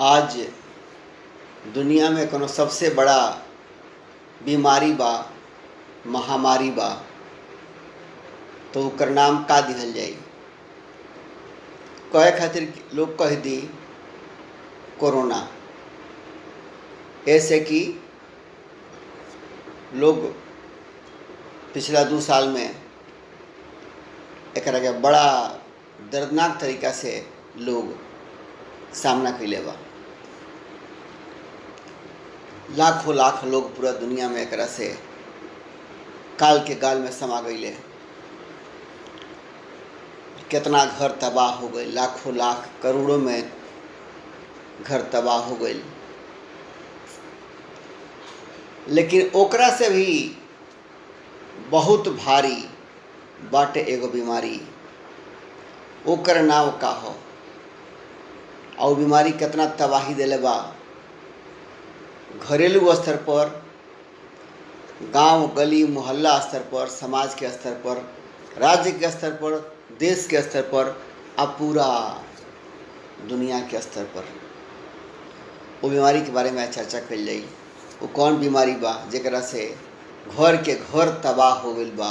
आज दुनिया में कोनो सबसे बड़ा बीमारी बा, महामारी बा, तो ओकर नाम का दिहल जाई? कहे खातिर लोग कह दी कोरोना। ऐसे कि लोग पिछला 2 साल में एकरा के बड़ा दर्दनाक तरीका से लोग सामना कइले बा। लाखों लाख लोग पूरा दुनिया में एकरा से काल के गाल में समा गईले। कितना घर तबाह हो गए, लाखों लाख करोड़ों में घर तबाह हो गए। लेकिन ओकरा से भी बहुत भारी बाटे एगो बीमारी, ओकर नाम का हो। और बीमारी कितना तबाही देले बा, घरेलू स्तर पर, गांव गली मोहल्ला स्तर पर, समाज के स्तर पर, राज्य के स्तर पर, देश के स्तर पर, अब पूरा दुनिया के स्तर पर वो बीमारी के बारे में चर्चा कल जाई। वो कौन बीमारी बा जेकरा से घर के घर तबाह हो गइल बा,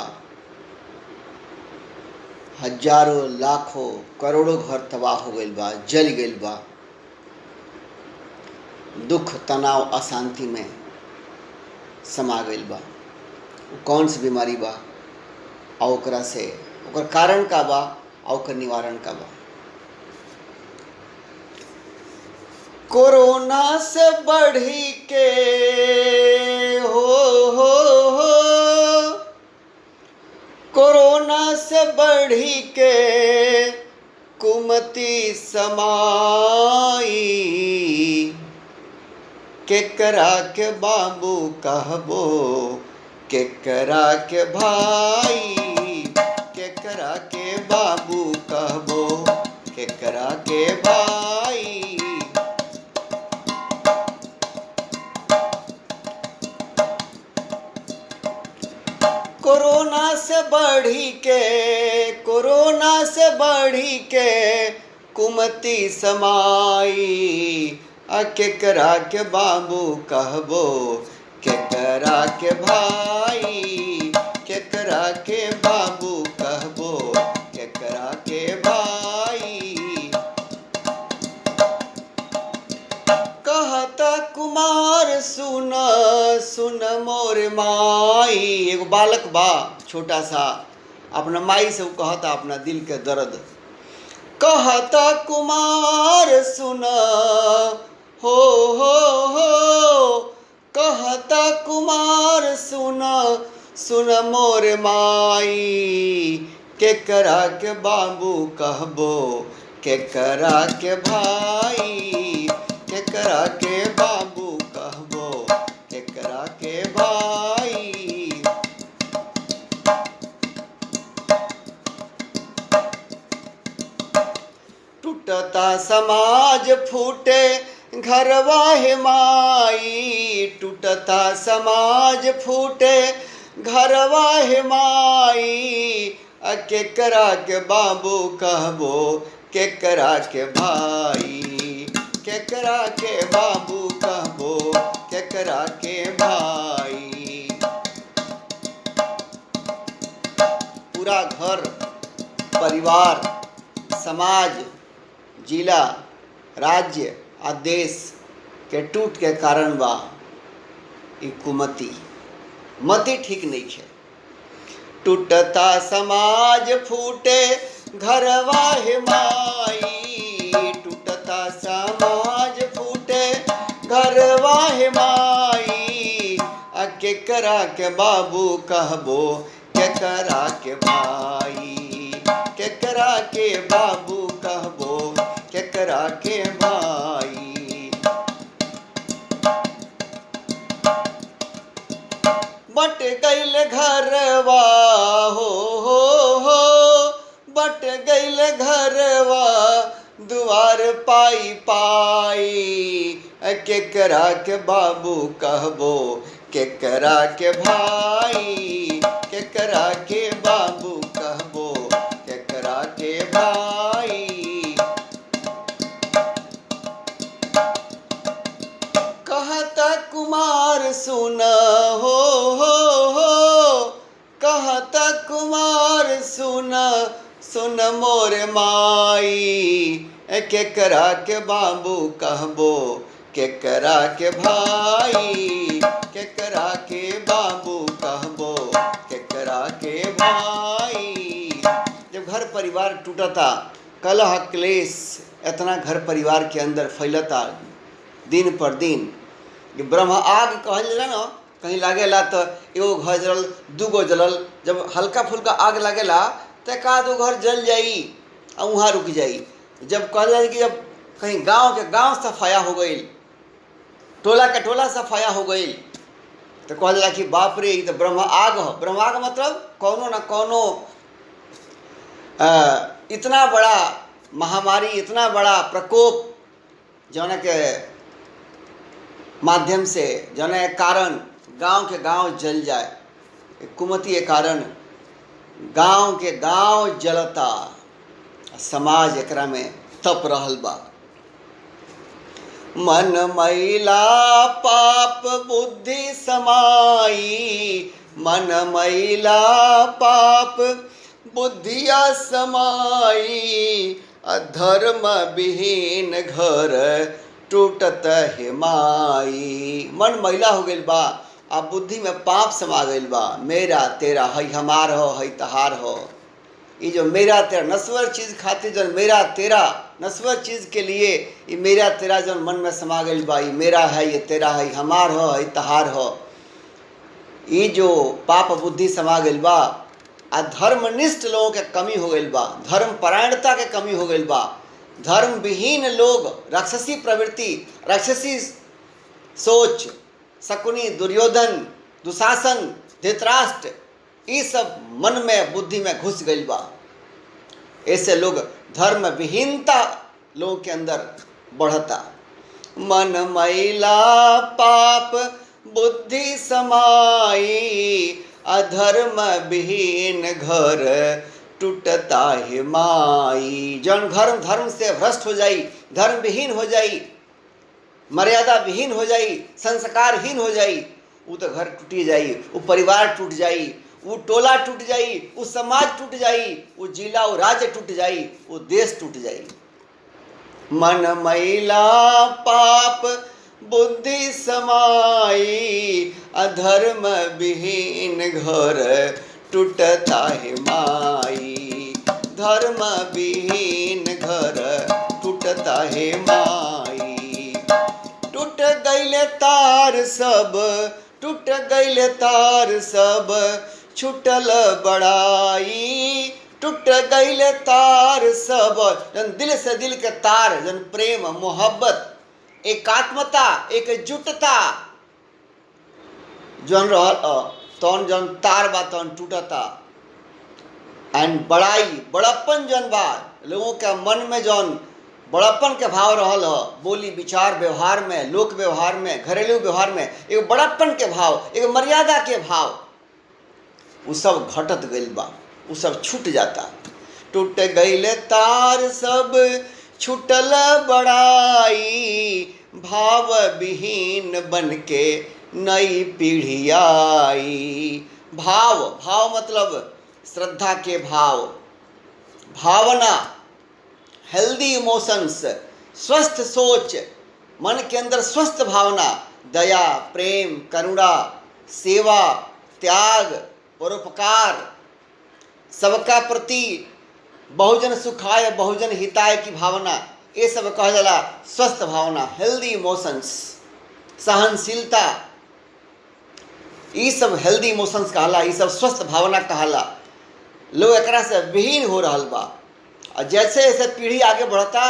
हजारों लाखों करोड़ों घर तबाह हो गइल बा, जल गइल बा, दुख तनाव अशांति में समा गइल बा। वो कौन सी बीमारी बा और ओकरा से ओकर कारण का बा और ओकर निवारण का बा? कोरोना से बढ़ी के हो कोरोना से बढ़ी के कुमति समाई, केकरा के बाबू कहबो, केकरा के भाई, केकरा के बाबू कहबो, केकरा के भाई। कोरोना से बढ़ी के कुमति समाई, केकरा के बाबू कहबो, केकरा के भाई, केकरा के बाबू कहबो, केकरा के भाई। कहता कुमार सुन सुन मोर माई। एगो बालक बा छोटा सा, अपना माई से वो कहता अपना दिल के दर्द। कहता कुमार सुन हो कहता कुमार सुन सुन मोर माई, केकरा के बाबू कहबो, केकरा के भाई, केकरा के बाबू कहबो, केकरा के भाई। टूटता समाज फूटे घरवा है माई, टूटता समाज फूटे घरवा है माई, केकरा के बाबू कहबो, केकरा के भाई, केकरा के बाबू कहबो, केकरा के भाई। पूरा घर परिवार समाज जिला राज्य आ देश के टूट के कारण बा ई कुमति। मति ठीक नहीं है। टूटता समाज फूटे घरवा है माई, टूटता समाज फूटे घरवा है माई, केकरा के बाबू कहबो, केकरा के भाई, केकरा के बाबू कहबो, केकरा के भाई। बट गइल घरवा हो बट गइल घरवा दुआर पाई पाई, केकरा के बाबू कहबो, केकरा के भाई, केकरा के बाबू कहबो, केकरा के भाई। मोर माई, केकरा के बाबू कहबो, केकरा के भाई, केकरा के बाबू कहबो, केकरा के भाई। जब घर परिवार टूटता, कलह क्लेश इतना घर परिवार के अंदर फैलता दिन पर दिन। ये ब्रह्म आग कहल जाला ना, कहीं लागेला तो एगो घर जलल, दूगो जलल। जब हल्का फुल्का आग लागेला तो एक आधो घर जल जाई और वहाँ रुक जाई। जब कहल जाए कि जब कहीं गांव के गांव सफाया हो गई, टोला के टोला सफाया हो गई, तो कहल जाला कि बाप रे, ये तो ब्रह्म आग हो। ब्रह्म आग मतलब कौनो ना कौनो इतना बड़ा महामारी, इतना बड़ा प्रकोप जौन के माध्यम से, जौन के कारण गांव के गांव जल जाए। कुमति के कारण गांव के गांव जलता, समाज एकरा में तप रहल बा। मन मैला पाप बुद्धि समाई, मन मैला पाप बुद्धिया समाई, अधर्म विहीन घर टूटत है माई। मन मैला हो गइल बा, आ बुद्धि में पाप समा गइल बा। मेरा तेरा है हमार हो, है तहार हो। ये जो मेरा तेरा नश्वर चीज़ खातिर, जो मेरा तेरा नश्वर चीज़ के लिए ये मेरा तेरा जो मन में समा गइल बा, ये मेरा है, ये तेरा है, हमार हो, है तहार हो। ये जो पाप बुद्धि समा गइल बा, आ धर्मनिष्ठ लोगों के कमी हो गइल बा, धर्म परायणता के कमी हो गइल बा। धर्म विहीन लोग, राक्षसी प्रवृत्ति, राक्षसी सोच, शकुनी, दुर्योधन, दुशासन, धृतराष्ट्र, ये सब मन में बुद्धि में घुस गइल बा। ऐसे लोग धर्म विहीनता लोगों के अंदर बढ़ता। मन मैला पाप बुद्धि समाई, अधर्म विहीन घर टूटता है माई। जौन घर धर्म से भ्रष्ट हो जाई, धर्म विहीन हो जाई, मर्यादा विहीन हो जाई, संस्कारहीन हो जाई, वो तो घर टूटी जाई, वो परिवार टूट जाई, वो टोला टूट जाई, वो समाज टूट जाई, वो जिला, वो राज्य टूट जाई, वो देश टूट जाई। मन मैला पाप बुद्धि समाई, अधर्म विहीन घर टूटता है माई। धर्म विहीन घर टूटता है माई। टूट गइले तार सब, टूट गइले तार सब, छूटल बड़ाई। टूट गइले तार सब, जन दिल से दिल के तार, जन प्रेम मोहब्बत, एकात्मता, एकजुटता जौन रहल, तौन जौन तार बा तौन टूटता। एंड बड़ाई, बड़प्पन जौन बा, लोगों के मन में जौन बड़प्पन के भाव रहल ह, बोली विचार व्यवहार में, लोक व्यवहार में, घरेलू व्यवहार में, एगो बड़प्पन के भाव, एगो मर्यादा के भाव, वो सब घटत गइल बा, वो सब छूट जाता। टूट गइले तार सब, छूटल बड़ाई, भाव विहीन बन के नई पीढ़ी आई। भाव, भाव मतलब श्रद्धा के भाव, भावना, हेल्दी इमोशंस, स्वस्थ सोच, मन के अंदर स्वस्थ भावना, दया, प्रेम, करुणा, सेवा, त्याग, परोपकार, सबका प्रति बहुजन सुखाय बहुजन हिताय की भावना, ये सब कहा जाला स्वस्थ भावना, हेल्दी इमोशंस, सहनशीलता, ये सब हेल्दी इमोशंस कहला, ये सब स्वस्थ भावना कहला। लोग एकरा से विहीन हो रहल बा, और जैसे जैसे पीढ़ी आगे बढ़ता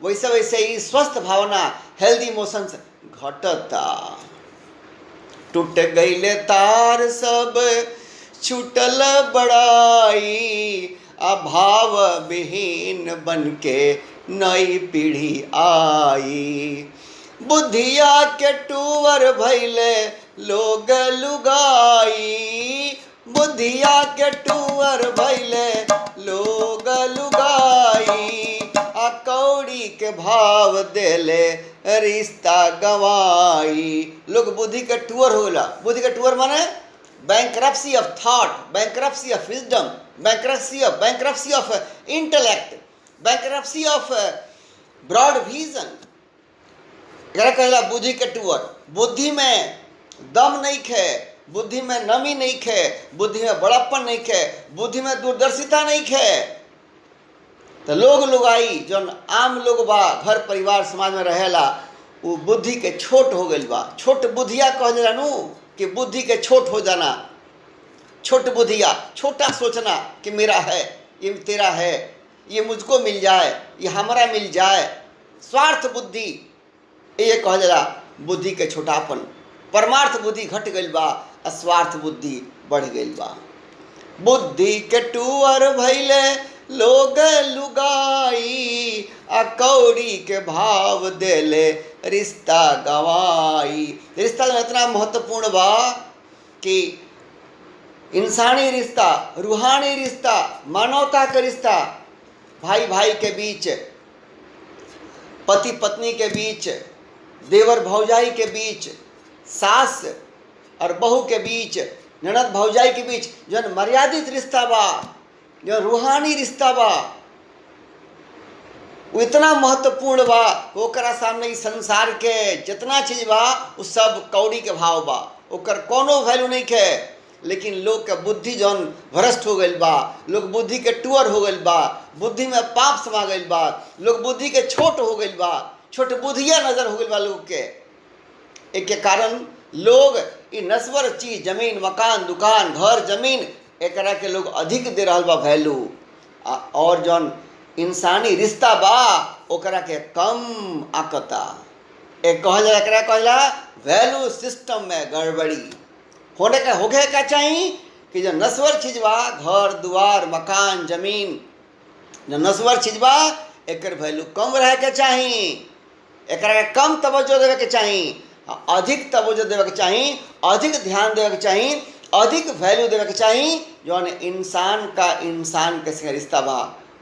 वैसे वैसे ही स्वस्थ भावना, हेल्दी इमोशंस घटता। टूट गइले तार सब, छूटल बड़ाई, अभाव विहीन बन के नई पीढ़ी आई। बुद्धिया के टूवर भैले लोग लुगाई, बुद्धिया के टूवर भैले लोग लुगाई, आ कौड़ी के भाव देले रिश्ता गवाई। लोग बुद्धि के टूअर हो गला। बुद्धि के टूअर माने bankruptcy of thought, bankruptcy of wisdom, bankruptcy of intellect, bankruptcy of broad vision. एकरा कहला बुद्धि के टूअर। बुद्धि में दम नहीं खे, बुद्धि में नमी नहीं खे, बुद्धि में बड़प्पन नहीं खे, बुद्धि में दूरदर्शिता नहीं खे। तो लोग लुगाई जौन आम लोग बा घर परिवार समाज में रहेला वो बुद्धि के छोट हो गई बा। छोट बुद्धिया कह जाला नु कि बुद्धि के छोट हो जाना। छोट बुद्धिया, छोटा सोचना कि मेरा है, ये तेरा है, ये मुझको मिल जाए, ये हमारा मिल जाए। स्वार्थ बुद्धि ये कह जाला बुद्धि के छोटापन। परमार्थ बुद्धि घट गई बा, अस्वार्थ बुद्धि बढ़ गई बा। बुद्धि के टूअर भैले लोग लुगाई, अकौड़ी के भाव देले रिश्ता गवाई। रिश्ता इतना महत्वपूर्ण बा कि इंसानी रिश्ता, रूहानी रिश्ता, मानवता का रिश्ता, भाई भाई के बीच, पति पत्नी के बीच, देवर भौजाई के बीच, सास और बहू के बीच, ननद भौजाई के बीच जो मर्यादित रिश्ता बा, जो रूहानी रिश्ता बा, वो इतना महत्वपूर्ण बा कि ओकरा सामने इस संसार के जितना चीज बा वो सब कौड़ी के भाव बा, ओकर कोनो वैल्यू नहीं है। लेकिन लोग के बुद्धि जौन भ्रष्ट हो गई बा, लोग बुद्धि के टूअर हो गई बा, बुद्धि में पाप समा गई बा, लोग बुद्धि के छोट हो गई बा, छोट बुद्धिया नजर हो गई बा लोग के। एक के कारण लोग ये नश्वर चीज, जमीन मकान दुकान घर जमीन, एकरा के लोग अधिक दे रहा बा वैल्यू, और जौन इंसानी रिश्ता बा ओकरा के कम आकता। एक कहला एकरा कहला वैल्यू सिस्टम में गड़बड़ी होने का होगे का चाहिए कि जो नश्वर चीज बा, घर दुआर मकान जमीन, जो नश्वर चीज बा एकर वैल्यू कम रहे के चाहिए, एकरा के कम तवज्जो देवे के चाहिए, अधिक तवज्जो देवे के चाहिए, अधिक ध्यान देवे के चाहिए, अधिक वैल्यू देवे के चाहिए। जो इंसान के संग रिश्ता बा,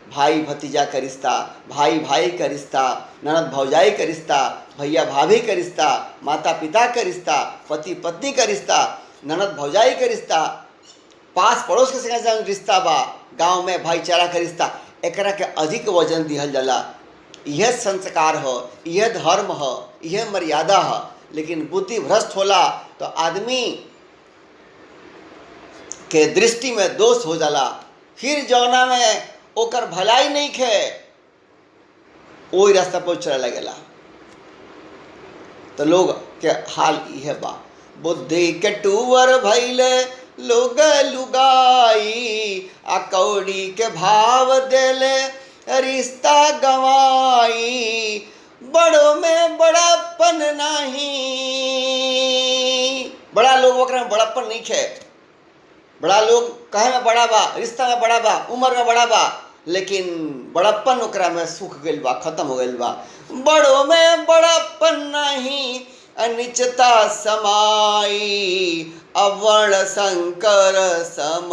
भाई भतीजा का रिश्ता, भाई भाई का रिश्ता, ननद भौजाई का रिश्ता, भैया भाभी का रिश्ता, माता पिता का रिश्ता, पति पत्नी का रिश्ता, ननद भौजाई का रिश्ता, पास पड़ोस के संग रिश्ता बा, गांव में भाईचारा का रिश्ता, एकरा के अधिक वजन दिहल जाला। यह संस्कार हो, यह धर्म हो, यह मर्यादा हो। लेकिन बुद्धि भ्रष्ट होला तो आदमी के दृष्टि में दोष हो जाला, फिर जौना में ओकर भलाई नहीं खे वही रास्ता पर चला लगेला। तो लोग के हाल यह बा। बुद्धि के टूअर भैले लोग लुगाई, अकौड़ी के भाव देले रिश्ता गवाई। बड़ों में बड़ापन नहीं, बड़ा लोग ओकरा में बड़ापन नहीं खे। बड़ा लोग कहे में बड़ा बा, रिश्ता में बड़ा बा, उम्र में बड़ा बा, लेकिन बड़प्पन ओकरा में सूख गई बा, खत्म हो गई बा। बड़ों में बड़प्पन नहीं, अनिचता समाई, अवर्ण संकर सम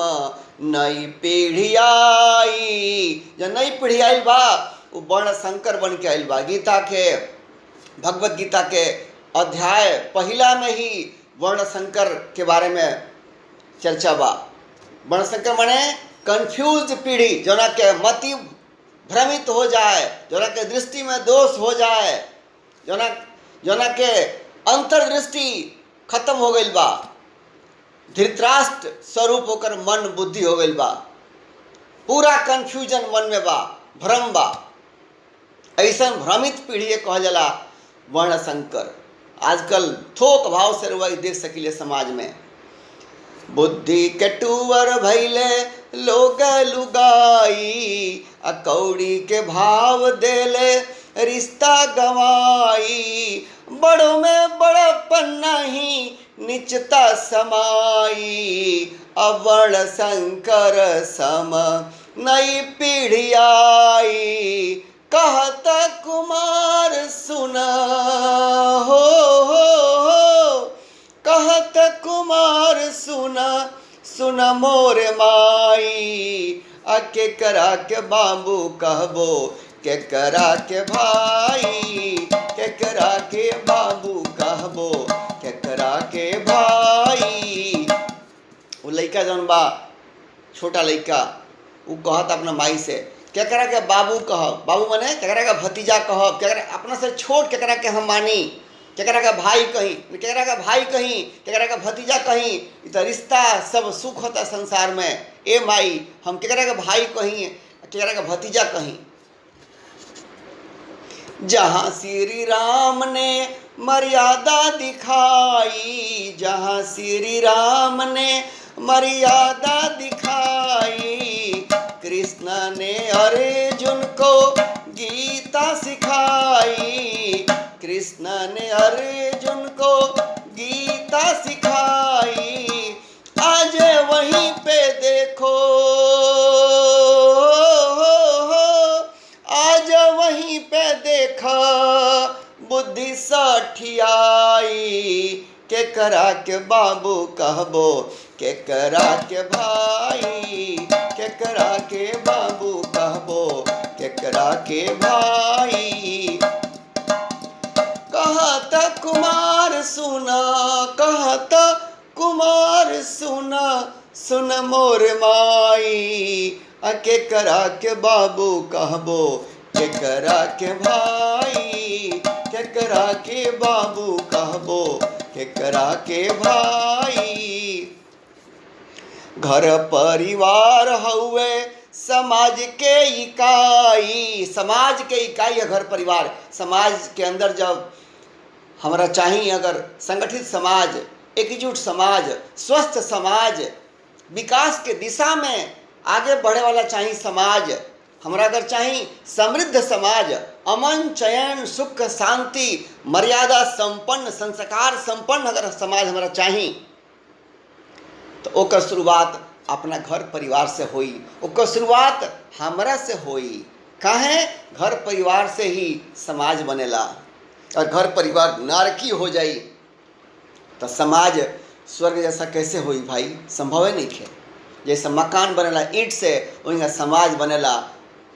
नई पीढ़ी आई। जो नई पीढ़ी आयल बा वो वर्ण संकर बन के आयल बा। गीता के, भगवत गीता के अध्याय पहला में ही वर्ण संकर के बारे में चर्चा बा। वर्ण संकर माने कंफ्यूज पीढ़ी, जोना के मति भ्रमित हो जाए, जोना के दृष्टि में दोष हो जाए, जोना के अंतर्दृष्टि खत्म हो गई बा, धृतराष्ट्र स्वरूप होकर मन बुद्धि हो गई बा, पूरा कंफ्यूजन मन में बा, भ्रम बा। ऐसा भ्रमित पीढ़ी कह जाला वर्ण संकर। आजकल थोक भाव से रुआई देख सकिले समाज में। बुद्धि के टूअर भैले लोग लुगाई, अकौड़ी के भाव देले रिश्ता गवाई। बड़ों में बड़प्पन नहीं, निचता समाई, अवर्ण संकर सम नई पीढ़ी आई। कहत कुमार सुना हो, कहत कुमार सुना सुना मोरे माई। के करा के बाबू कहबो, के करा के भाई, के करा के बाबू कहबो, के करा के भाई। जौन बा छोटा लड़का वो कहत अपना माई से केकरा के बाबू कहब, बाबू मने केकरा के भतीजा कहब, केकरा अपना से छोट केकरा के हम मानी, केकरा का भाई कहीं, केकरा का भाई कहीं, केकरा का भतीजा कहीं। तो रिश्ता सब सुख होता संसार में। ए माई हम केकरा का भाई कहीं, केकरा का भतीजा कहीं। जहाँ श्री राम ने मर्यादा दिखाई, जहाँ श्री राम ने मर्यादा दिखाई, कृष्ण ने अर्जुन को गीता सिखाई, कृष्ण ने अर्जुन को गीता सिखाई। आज वहीं पे देखो, आज वहीं पे देखा बुद्धि सठियाई, केकरा के बाबू कहबो, केकरा के भाई, केकरा के बाबू कहबो, केकरा के भाई। कहत कुमार सुना, कहत कुमार सुना, सुन मोर माई, केकरा के बाबू कहबो, केकरा के भाई, केकरा के बाबू कहबो, केकरा के भाई। घर परिवार हउए समाज के इकाई, समाज के इकाई है घर परिवार। समाज के अंदर जब हमारा चाहिए अगर संगठित समाज, एकजुट समाज, स्वस्थ समाज, विकास के दिशा में आगे बढ़े वाला चाहिए समाज, हमारा अगर चाहिए समृद्ध समाज, अमन चयन सुख शांति मर्यादा संपन्न संस्कार संपन्न अगर समाज हमारा चाहिए तो ओकर शुरुआत अपना घर परिवार से होई, ओकर शुरुआत हमरा से होई। काहे? घर परिवार से ही समाज बनेला। और घर परिवार नारकी हो जाई तो समाज स्वर्ग जैसा कैसे होई भाई? संभव है नहीं है। जैसे मकान बनेला ईंट से, वहीं समाज बनेला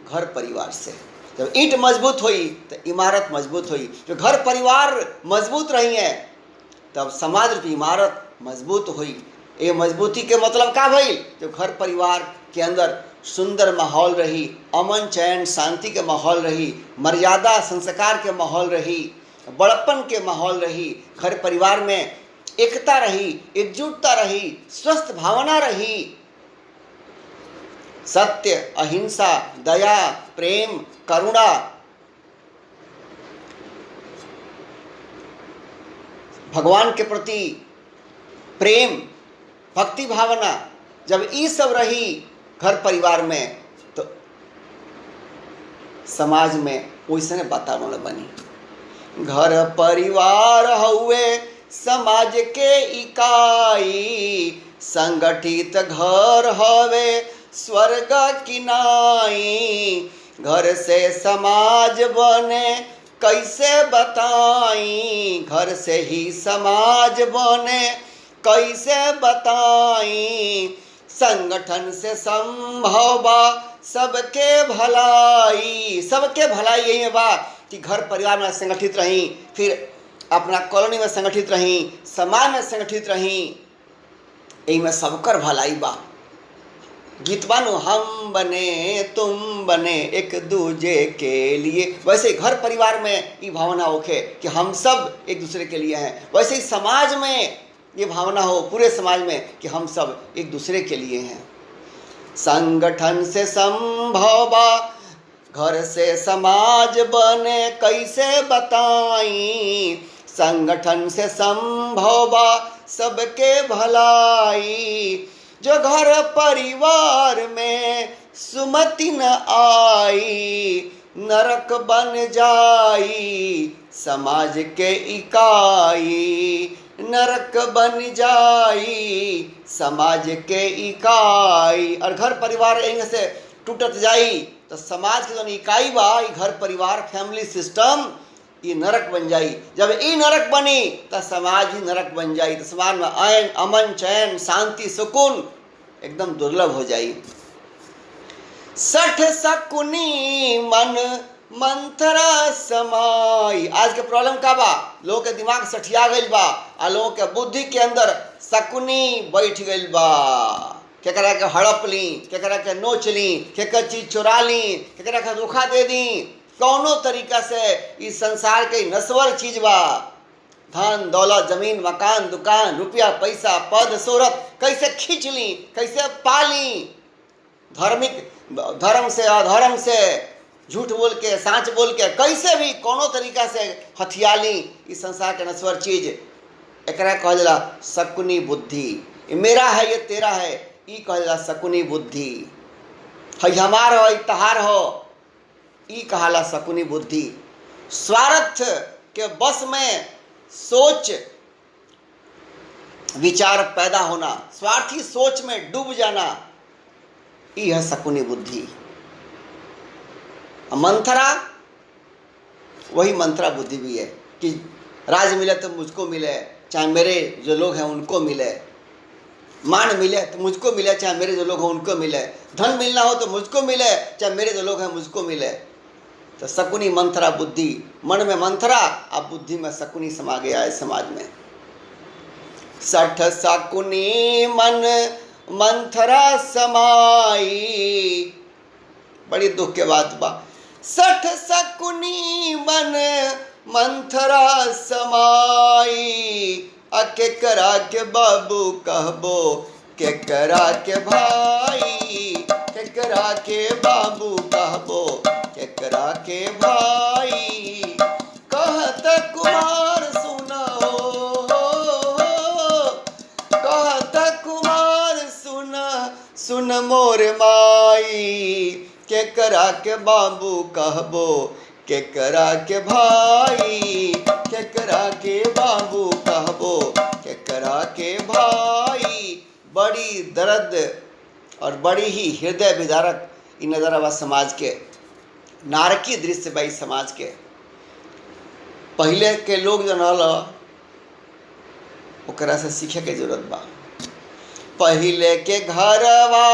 घर परिवार से। जब ईंट मजबूत हुई तो इमारत मजबूत हुई। जो घर परिवार मजबूत रही है तब समाज रूपी इमारत मजबूत हुई। ये मजबूती के मतलब का भइल? जो घर परिवार के अंदर सुंदर माहौल रही, अमन चैन शांति के माहौल रही, मर्यादा संस्कार के माहौल रही, बड़प्पन के माहौल रही, घर परिवार में एकता रही, एकजुटता रही, स्वस्थ भावना रही, सत्य अहिंसा दया प्रेम करुणा भगवान के प्रति प्रेम भक्ति भावना, जब ये सब रही घर परिवार में तो समाज में वैसे वातावरण बनी। घर परिवार हुए समाज के इकाई, संगठित घर हवे स्वर्ग की नाई। घर से समाज बने कैसे बताई, घर से ही समाज बने कैसे बताई। संगठन से संभव बा सबके भलाई, सबके भलाई यही बा कि घर परिवार में संगठित रही, फिर अपना कॉलोनी में संगठित रही, समाज में संगठित रही, यही में सबकर भलाई बा। गीतवानु हम बने तुम बने एक दूजे के लिए, वैसे घर परिवार में ये भावना होखे कि हम सब एक दूसरे के लिए हैं। वैसे ही समाज में ये भावना हो पूरे समाज में कि हम सब एक दूसरे के लिए हैं। संगठन से संभव बा घर से समाज बने कैसे बताई। संगठन से संभव बा सबके भलाई। जो घर परिवार में सुमति न आई, नरक बन जाई समाज के इकाई। नरक बन जाई समाज के इकाई। और घर परिवार यहीं से टूटत जाई तो समाज के जो इकाई बा, घर परिवार फैमिली सिस्टम, ये नरक बन जाई। जब ये नरक बनी तो समाज ही नरक बन जाई। तो समाज में आयन अमन चैन शांति सुकून एकदम दुर्लभ हो जाई। सठ सकुनी मन मंथरा समाई। आज के प्रॉब्लम का बा? लोगों के दिमाग सठिया गइल बा, आ लोगों के बुद्धि के अंदर शकुनी बैठ गइल बा। केकरा के हड़प ली, केकरा के नोच ली, केकर चीज चुरा ली, केकरा के धोखा दे दी। कौनो तरीका से इस संसार के नश्वर चीज बा, धन दौलत जमीन मकान दुकान रुपया पैसा पद शोहरत कैसे खींच ली, कैसे पाली, धर्म से अधर्म से, झूठ बोल के सांच बोल के कैसे भी कोनो तरीका से हथिया ली इस संसार के नश्वर चीज। एकरा कहल जाला शकुनी बुद्धि। ये मेरा है ये तेरा है, ई कहल जाला शकुनी बुद्धि। है हमार हो ई तहार हो, ई कहाला शकुनी बुद्धि। स्वार्थ के बस में सोच विचार पैदा होना, स्वार्थी सोच में डूब जाना, ई है शकुनी बुद्धि। मंथरा वही मंथरा बुद्धि भी है कि राज मिले तो मुझको मिले, चाहे मेरे जो लोग हैं उनको मिले, मान मिले तो मुझको मिले, चाहे मेरे जो लोग हैं उनको मिले, धन मिलना हो तो मुझको मिले, चाहे मेरे जो लोग हैं मुझको मिले। तो शकुनी मंथरा बुद्धि, मन में मंथरा अब बुद्धि में शकुनी समा गया है समाज में। सठ शकुनी मन मंथरा समाई, बड़ी दुख के बात बा। सठ शकुनी मन मंथरा समाई, केकरा के बाबू कहबो केकरा के भाई, केकरा के बाबू कहबो केकरा के भाई। कहत कुमार सुनो, कहत कुमार सुन सुन मोर माई, केकरा के बाबू कहबो केकरा के भाई, केकरा के बाबू कहबो केकरा के भाई। बड़ी दर्द और बड़ी ही हृदय विदारक इ नजर बा समाज के, नारकीय दृश्य बा समाज के। पहले के लोग जो रहल ओकरा से सीखे के जरूरत बा। पहले के घरवा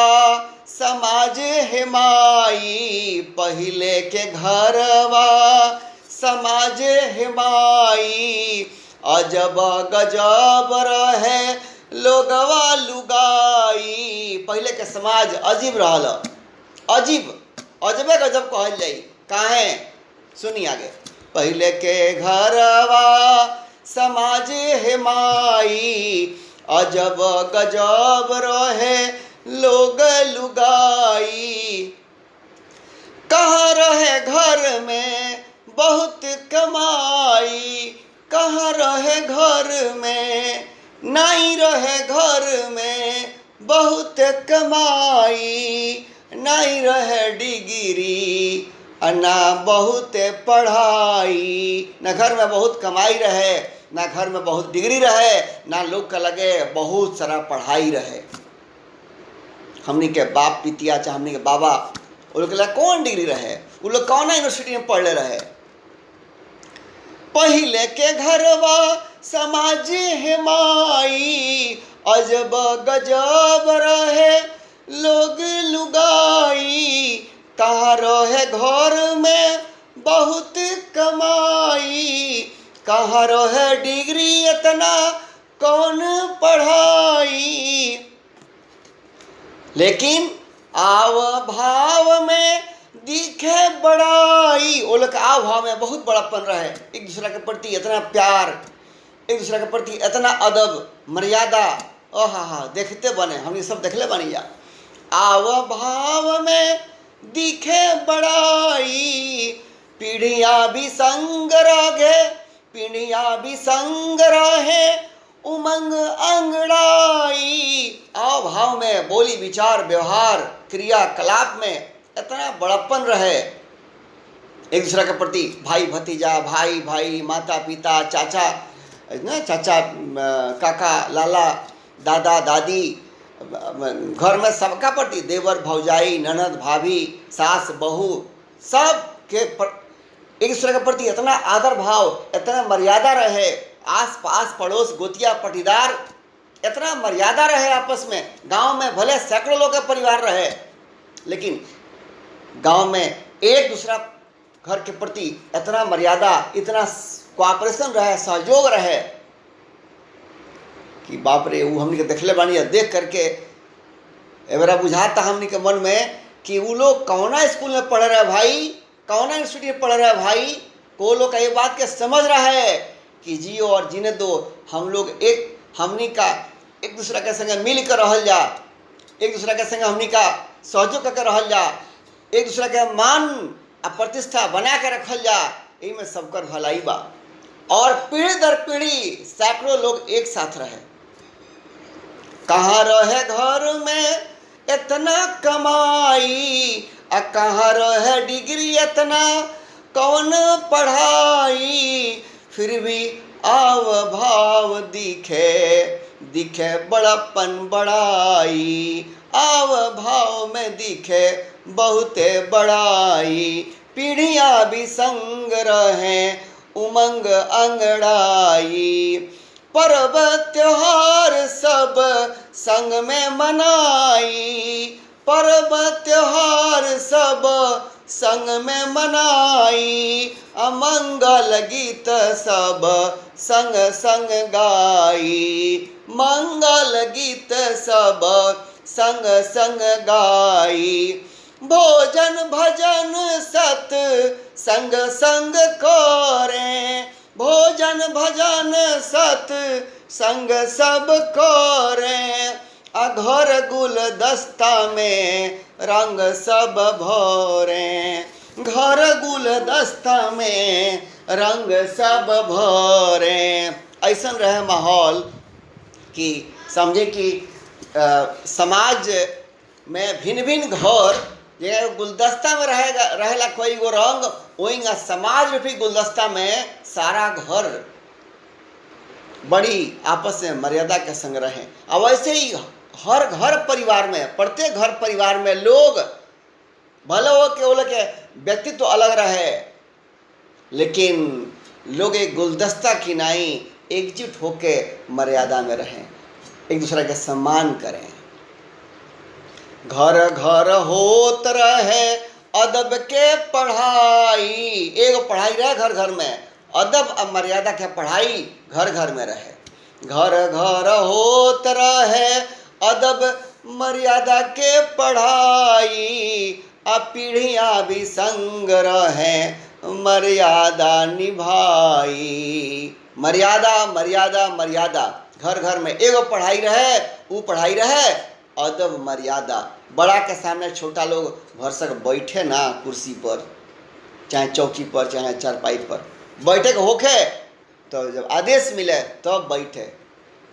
समाज है माई, पहले के घरवा समाज है माई। अजब गजब रहे लोगवा लुगाई, पहले के समाज अजीब रहल, अजीब अजबे गजब कहल जाई। काहे सुनी आगे। पहले के घरवा समाज है माई, अजब गजब रहे लोग लुगाई। कहाँ रहे घर में बहुत कमाई, कहाँ रहे घर में नहीं रहे घर में बहुत कमाई। नहीं रहे डिग्री ना बहुत पढ़ाई, न घर में बहुत कमाई रहे, ना घर में बहुत डिग्री रहे, ना लोग का लगे बहुत सारा पढ़ाई रहे। हमने के बाप पितिया चाहे हमने के बाबा वो लोग के लगे कौन डिग्री रहे, वो लोग कौन यूनिवर्सिटी में पढ़ले रहे। पहले के घरवा समाज है माई, अजब गजब रहे लोग लुगाई। कहाँ रहे घर में बहुत कमाई, कहाँ रहे डिग्री इतना कौन पढ़ाई। लेकिन आव भाव में दिखे बड़ाई, वो लोग आव भाव में बहुत बड़ापन रहे, एक दूसरे के प्रति इतना प्यार, एक दूसरे के प्रति इतना अदब मर्यादा। ओहा देखते बने, हम ये सब देखले बनी जा। आव भाव में दिखे बड़ाई, पीढ़ियाँ भी संग रहे, पीढ़ियाँ भी संग रहे उमंग अंगड़ाई। आव भाव में बोली विचार व्यवहार क्रियाकलाप में इतना बड़प्पन रहे, एक दूसरे के प्रति भाई भतीजा, भाई भाई, माता पिता, चाचा ना चाचा काका लाला दादा दादी, घर में सबका प्रति देवर भौजाई ननद भाभी सास बहू सब के एक दूसरे के प्रति इतना आदर भाव, इतना मर्यादा रहे। आस पास पड़ोस गोतिया पटीदार इतना मर्यादा रहे आपस में। गांव में भले सैकड़ों लोग का परिवार रहे, लेकिन गांव में एक दूसरा घर के प्रति इतना मर्यादा, इतना कोऑपरेशन रहे, सहयोग रहे कि बाप रे वो हमने के देखले बानी, देख करके एवरा बुझाता हमनी के मन में कि वो लोग कौना स्कूल में पढ़ रहे भाई, कौना इंस्टीट्यूट में पढ़ रहे भाई। को लोग का ये बात के समझ रहा है कि जियो और जीने दो, हम लोग एक हमनी का एक दूसरा के संगे मिल कर रहल जा, एक दूसरा के संगे हमनी का सहयोग करके रहल जा, एक दूसरा के मान आ प्रतिष्ठा बना के रखल जा, यही में सबकर भलाई बा। और पीढ़ी दर पीढ़ी सैकड़ों लोग एक साथ रहे। कहाँ रहे घर में इतना कमाई, आ कहाँ रहे डिग्री इतना कौन पढ़ाई, फिर भी आव भाव दिखे दिखे बड़प्पन बड़ाई, आव भाव में दिखे बहुते बड़ाई, पीढ़ियाँ भी संग रहें उमंग अंगड़ाई, पर्व त्योहार सब संग में मनाई, पर्व त्योहार सब संग में मनाई, अमंगल गीत सब संग संग गाई, मंगल गीत सब संग संग गाई, भोजन भजन सत संग संग करें, भोजन भजन सत संग सब करें, घर गुलदस्ता में रंग सब भरें, घर गुलदस्ता में रंग सब भरें। ऐसा रहे माहौल कि समझे कि समाज में भिन्न भिन्न घर ये गुलदस्ता में रहेला कोई गो रंग, वही समाज रूपी गुलदस्ता में सारा घर बड़ी आपस में मर्यादा के संग रहे। अब वैसे ही हर घर परिवार में, प्रत्येक घर परिवार में लोग भले हो के वो लोग के व्यक्तित्व तो अलग रहे, लेकिन लोग एक गुलदस्ता की नाई एकजुट होके मर्यादा में रहें, एक दूसरे का सम्मान करें। घर घर होत रहे अदब के पढ़ाई, एगो पढ़ाई रहे घर घर में, अदब और मर्यादा के पढ़ाई घर घर में रहे। घर घर होत रहे अदब मर्यादा के पढ़ाई, अब पीढ़ियाँ भी संग रहे मर्यादा निभाई। मर्यादा मर्यादा मर्यादा, घर घर में एगो पढ़ाई रहे, वो पढ़ाई रहे अदब मर्यादा। बड़ा के सामने छोटा लोग भरसक बैठे ना कुर्सी पर, चाहे चौकी पर, चाहे चारपाई पर बैठे के होखे तो जब आदेश मिले तब तो बैठे।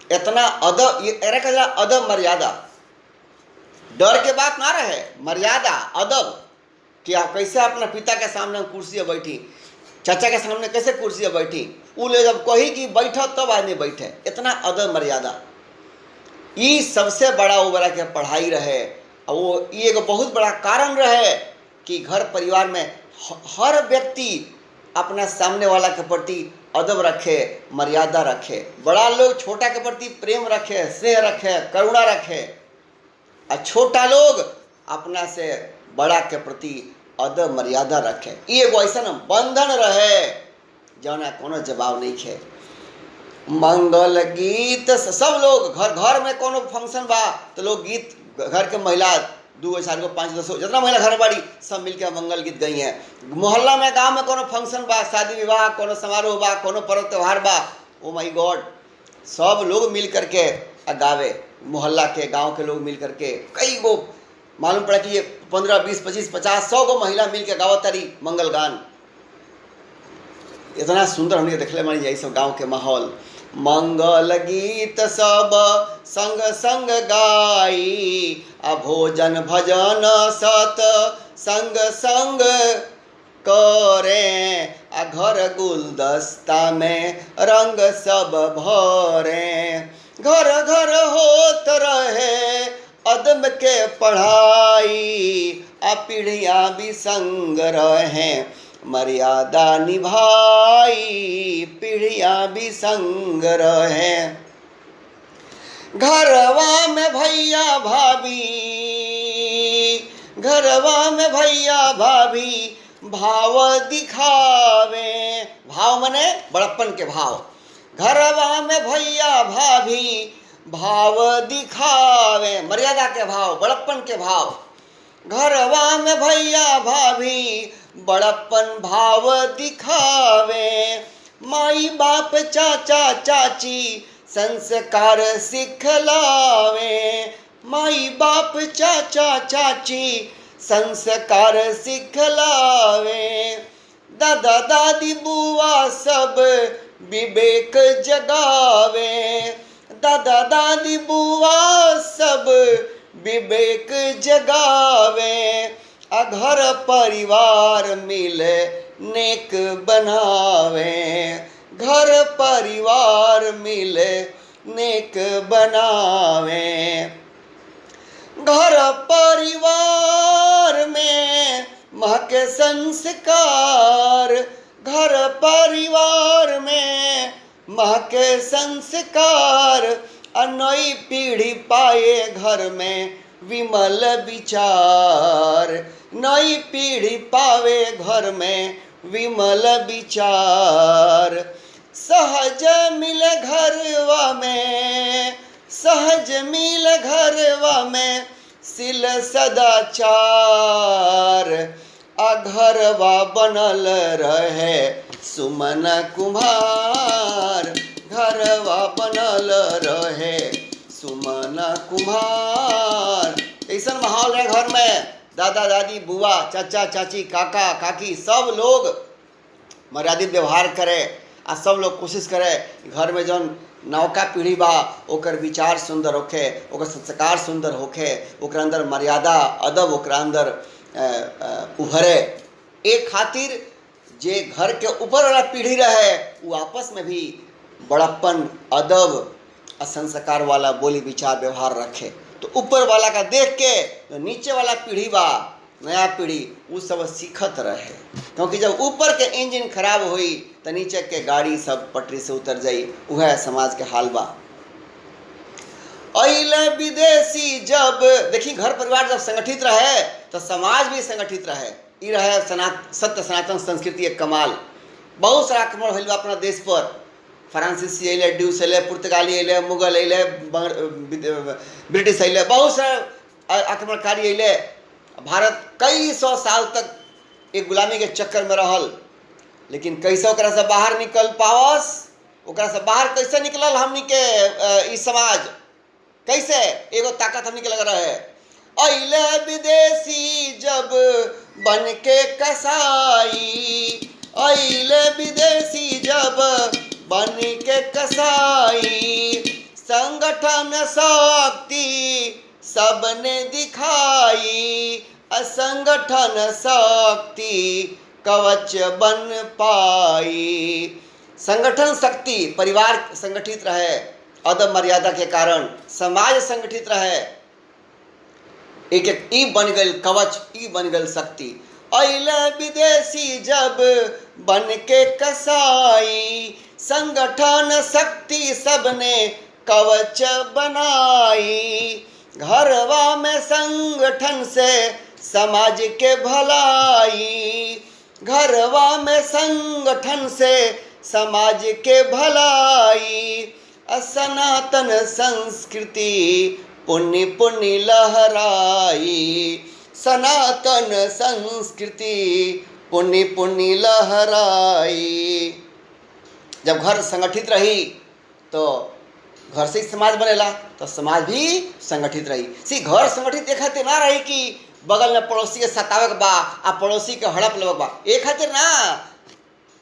इतना अदब, ये अदब मर्यादा, डर के बात ना रहे, मर्यादा अदब कि आप कैसे अपना पिता के सामने कुर्सी पर बैठी, चाचा के सामने कैसे कुर्सी पर बैठी, वो ले जब कही कि बैठो तब आदमी बैठे, इतना अदब मर्यादा। ये सबसे बड़ा वो बड़ा के पढ़ाई रहे। और वो ये एक बहुत बड़ा कारण रहे कि घर परिवार में हर व्यक्ति अपना सामने वाला के प्रति अदब रखे, मर्यादा रखे। बड़ा लोग छोटा के प्रति प्रेम रखे, स्नेह रखे, करुणा रखे, और छोटा लोग अपना से बड़ा के प्रति अदब मर्यादा रखे। ये एगो ऐसा बंधन रहे जौना कोनो जवाब नहीं खे। मंगल गीत सब लोग घर घर में कोनो फंक्शन बा तो लोग गीत, घर के महिला 2 4 5 10 जितना महिला घर बाड़ी सब मिलकर मंगल गीत गई हैं। मोहल्ला में गांव में कोनो फंक्शन बा, शादी विवाह, कोनो समारोह बा, कोनो पर्व त्यौहार बा, ओ माय गॉड, सब लोग मिल करके गावे। मोहल्ला के गांव के लोग मिल करके कई गो मालूम पड़ा कि ये 15 20 25 50 100 गो महिला मिल के गावत तारी मंगल गान। इतना सुंदर हमने देखले मानी यही सब गाँव के माहौल। मंगल गीत सब संग संग गाई, आ भोजन भजन सत संग संग करें, आ घर गुलदस्ता में रंग सब भरें। घर घर होत रहे अदब के पढ़ाई, आ पीढ़ियाँ भी संग रहें मर्यादा निभाई, पीढ़ियाँ भी संग रहें। घरवा में भैया भाभी, घरवा में भैया भाभी भाव दिखावे। भाव मने बड़प्पन के भाव। घरवा में भैया भाभी भाव दिखावे, मर्यादा के भाव, बड़प्पन के भाव। घरवा में भैया भाभी बड़प्पन भाव दिखावे, माई बाप चाचा चाची संस्कार सिखलावे, माई बाप चाचा चाची संस्कार सिखलावे, दादा दादी बुआ सब विवेक जगावे, दादा दादी बुआ सब विवेक जगावे, आ घर परिवार मिले नेक बनावे, घर परिवार मिले नेक बनावे। घर परिवार में महके संस्कार, घर परिवार में महके संस्कार, नई पीढ़ी पाए घर में विमल विचार, नई पीढ़ी पावे घर में विमल विचार। सहज मिले घरवा में, सहज मिले घरवा में सिल सदाचार, आ घरवा बनल रहे सुमन कुम्हार, घरवा बनल रहे सुमन कुम्हार। ऐसा माहौल है घर में, दादा दादी बुआ चाचा चाची काका काकी सब लोग मर्यादित व्यवहार करे, आ सब लोग कोशिश करे घर में जौन नौका पीढ़ी बा ओकर विचार सुंदर होखे, ओकर संस्कार सुंदर होखे, ओकर अंदर मर्यादा अदब ओकर अंदर उभरे। एक खातिर जे घर के ऊपर वाला पीढ़ी रहे वो आपस में भी बड़प्पन अदब और संस्कार वाला बोली विचार व्यवहार रखे, तो ऊपर वाला का देख के जो नीचे वाला पीढ़ी बा नया पीढ़ी वो सब सीखत रहे। क्योंकि जब ऊपर के इंजन खराब हुई तो नीचे के गाड़ी सब पटरी से उतर जाई, वह समाज के हाल बा। अइले विदेशी जब देखी घर परिवार जब संगठित रहे तो समाज भी संगठित रहे, ये रहे सत्य सनातन संस्कृति एक कमाल। बहुत सारा आक्रमण भइल बा अपना देश पर, फ्रांसीसी अइले, ड्यूस अइले, पुर्तगाली अइले, मुगल अइले, ब्रिटिश अइले, बहुत सारा आक्रमणकारी अइले। भारत कई सौ साल तक एक गुलामी के चक्कर में रहल, लेकिन कैसे ओकरा से बाहर निकल पावस, ओकरा से बाहर कैसे निकलल हमनी के इस समाज, कैसे एगो ताकत हमनी के लग रहे। अइले विदेशी जब बन के कसाई, अइले विदेशी जब बन के कसाई, संगठन शक्ति सबने दिखाई, असंगठन शक्ति कवच बन पाई। संगठन शक्ति, परिवार संगठित रहे, अदब मर्यादा के कारण समाज संगठित रहे, एक एक ई बन गई कवच, ई बन गई शक्ति। अइले विदेशी जब बन के कसाई, संगठन शक्ति सबने कवच बनाई, घरवा में संगठन से समाज के भलाई, घरवा में संगठन से समाज के भलाई, सनातन संस्कृति पुण्य पुण्य लहराई, सनातन संस्कृति पुण्य पुण्य लहराई। जब घर संगठित रही तो घर से ही समाज बनेला, तो समाज भी संगठित रही। सी घर संगठित एक खातिर ना रही कि बगल में पड़ोसी के सतावक बा आ पड़ोसी के हड़प लेवक बा, एक खातिर ना।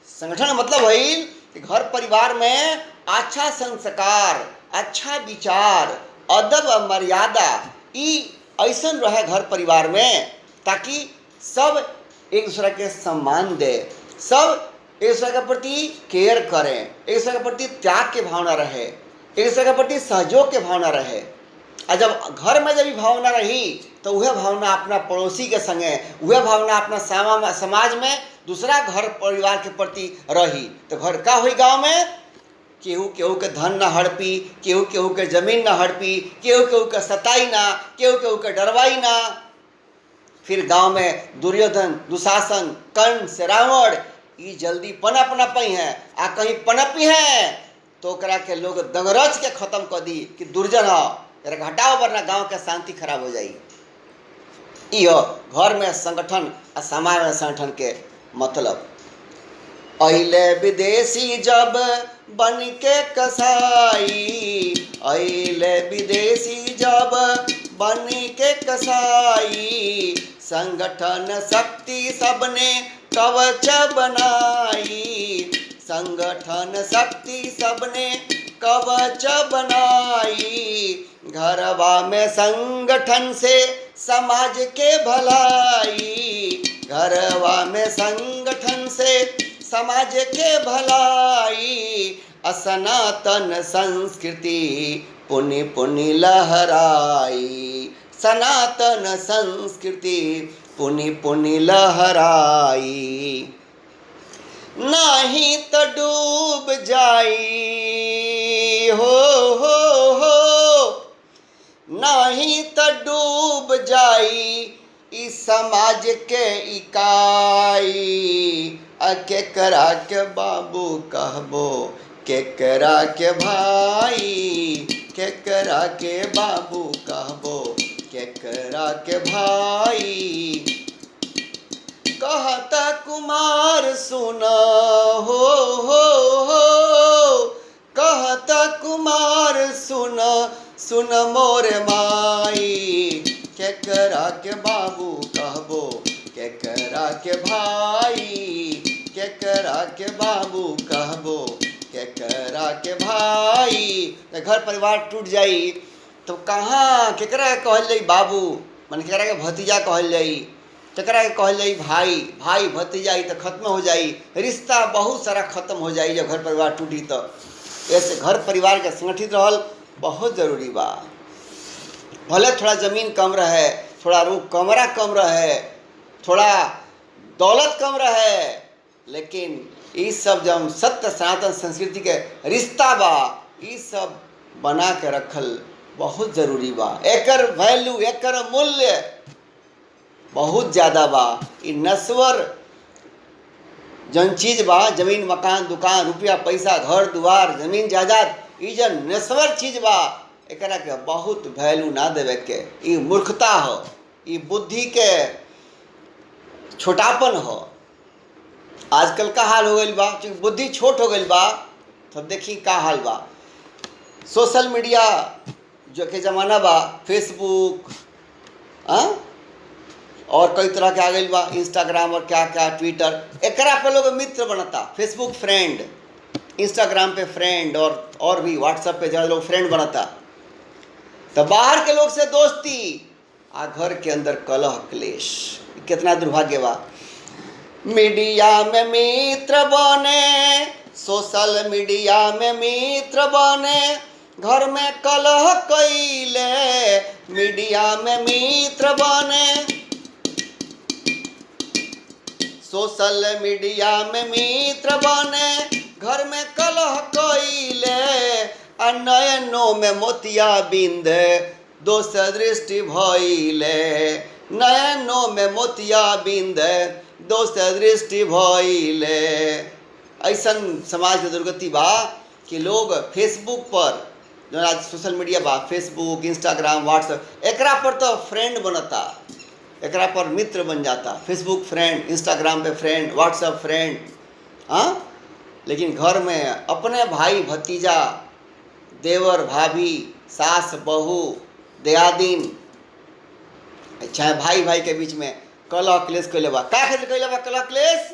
संगठन मतलब भइल कि घर परिवार में अच्छा संस्कार, अच्छा विचार, अदब और मर्यादा ई ऐसन रहे घर परिवार में, ताकि सब एक दूसरे के सम्मान दे, सब एक दूसरे के प्रति केयर करें, एक दूसरे के प्रति त्याग के भावना रहे, एक दूसरे के प्रति सहयोग के भावना रहे। और जब घर में जब भी भावना रही तो वह भावना अपना पड़ोसी के संगे, वह भावना अपना समाज में दूसरा घर परिवार के प्रति रही, तो घर का हुई गांव में केहू केहू के धन न हड़पी, केहू केहू के जमीन न हड़पी, केहू केहू के सताई ना, केहू केहू के डरवाई ना। फिर गांव में दुर्योधन, दुशासन, कर्ण से रावण ये जल्दी पनप न पई हैं, आ कहीं पनपी हैं तो ओकरा के लोग दंगरच के खत्म कर दी कि दुर्जन ह, एकरा हटाओ वरना गांव के शांति खराब हो जाई। ई घर में संगठन आ समाज में संगठन के मतलब। अइले विदेशी जब बन के कसाई, अइले विदेशी जब बन के कसाई, संगठन शक्ति सबने कवच बनाई, संगठन शक्ति सबने कवच बनाई। घरवा में संगठन से समाज के भलाई, घरवा में संगठन से समाज के भलाई। असनातन संस्कृति पुनि पुनि लहराई, सनातन संस्कृति पुनि पुनि लहराई। नहीं तो डूब जाई हो, नहीं तो डूब जाई इस समाज के इकाई। केकरा के बाबू कहबो, केकरा के भाई, केकरा के बाबू कहबो, केकरा के भाई। कहता कुमार सुन हो, कहता कुमार सुन, सुन मोरे माई। केकरा के बाबू कहबो, केकरा के भाई, केकरा के बाबू कहबो, केकरा के भाई। घर परिवार टूट जाई तो कहाँ केकरा के कहल जाई बाबू, मन केकरा के भतीजा कहल जाई, केकरा के कहल जाई भाई, भाई भतीजा तो खत्म हो जाई, रिश्ता बहुत सारा खत्म हो जाई जब घर परिवार टूटी। तो ऐसे घर परिवार के संगठित रहल बहुत जरूरी बा। भले थोड़ा ज़मीन कम रहे, थोड़ा रूप कमरा कम रहे, थोड़ा दौलत कम रहे, लेकिन ये सब जब सत्य सनातन संस्कृति के रिश्ता बा, ये सब बना के रखल बहुत जरूरी बा। एकर वैल्यू, एकर मूल्य बहुत ज़्यादा बा। ये नश्वर जन चीज बा, जमीन मकान दुकान रुपया पैसा घर दुआर जमीन जायदाद, ये जन नश्वर चीज बा, एकरा के बहुत वैल्यू ना देवे के, ये मूर्खता हो, ये बुद्धि के छोटापन हो। आजकल का हाल हो गई बा, चूँकि बुद्धि छोट हो गई बा, तो देखी का हाल बा। सोशल मीडिया जो के ज़माना बा, फेसबुक और कई तरह के आ गई बा, इंस्टाग्राम और क्या क्या ट्विटर, एकरा पे लोग मित्र बनता। फेसबुक फ्रेंड, इंस्टाग्राम पे फ्रेंड, और भी व्हाट्सएप पे ज़्यादा लोग फ्रेंड बनता। तो बाहर के लोग से दोस्ती आ घर के अंदर कलह क्लेश, कितना दुर्भाग्य बा। मीडिया में मित्र बने, सोशल मीडिया में मित्र बने, घर में कलह कैले। मीडिया में मित्र बने, सोशल मीडिया में मित्र बने, घर में कलह कैले। नयनों में मोतिया बिंद, दोष दृष्टि भइले। नयनों में मोतिया बिंद, दोष दृष्टि भइले। ऐसन समाज के दुर्गति बा कि लोग फेसबुक पर, जो आज सोशल मीडिया बा, फेसबुक इंस्टाग्राम व्हाट्सएप, एकरा पर तो फ्रेंड बनता, एकरा पर मित्र बन जाता। फेसबुक फ्रेंड, इंस्टाग्राम पे फ्रेंड, व्हाट्सएप फ्रेंड, हाँ। लेकिन घर में अपने भाई भतीजा, देवर भाभी, सास बहू, दियादिन, चाहे भाई भाई के बीच में कलह क्लेश कैले बा। का खातिर कैले बा कलह क्लेश?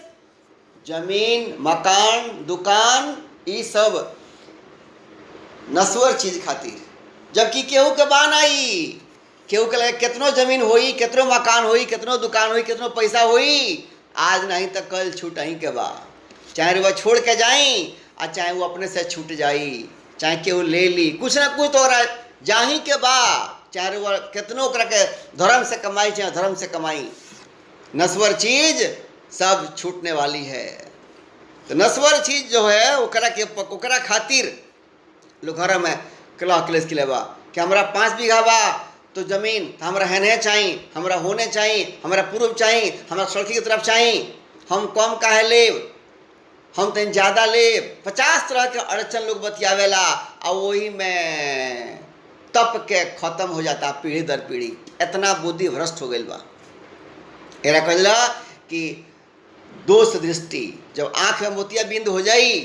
जमीन मकान दुकान, ये सब नश्वर चीज खातिर। जबकि केहू के बान आई, केहू के लगे कितनो जमीन होई, कितनो मकान होई, कितनो दुकान होई, कितनो पैसा होई, आज नहीं तो कल छूट ही के बा। चाहे वह छोड़ के जाई और चाहे वो अपने से छूट जाई, चाहे केहू ले ली, कुछ ना कुछ तो रहा जाही के बा। चाहे वह कितनो के धर्म से कमाई, चाहे धर्म से कमाई, नश्वर चीज सब छूटने वाली है। तो नश्वर चीज जो है ओकरा खातिर लोग घर में कलह क्लेश के बा कि हमारा 5 बीघा बा तो जमीन तो हमारा हेने चाहिए, हमारा होने चाहिए, हमारा पूर्व चाहिए, हमारा सड़की की तरफ चाहिए, हम कम काहे लेब। हम तन ज़्यादा ले 50 तरह के अड़चन लोग बतियावेला और वही में तप के खत्म हो जाता पीढ़ी दर पीढ़ी। इतना बुद्धि भ्रष्ट हो गई बा। एरा कहला कि दोष दृष्टि, जब आँख में मोतिया बिंद हो जाई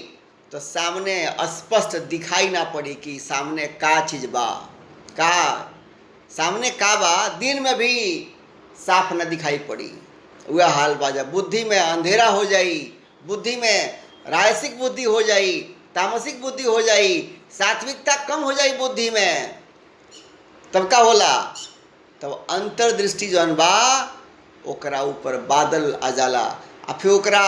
तो सामने स्पष्ट दिखाई ना पड़ी कि सामने का चीज बा, का सामने का बा, दिन में भी साफ न दिखाई पड़ी। वह हाल बा जब बुद्धि में अंधेरा हो जाई, बुद्धि में राजसिक बुद्धि हो जाई, तामसिक बुद्धि हो जाई, सात्विकता कम हो जाई बुद्धि में, तब का होला, तब अंतर्दृष्टि जौन बा ओकरा ऊपर बादल आ जाला। आ फिर ओकरा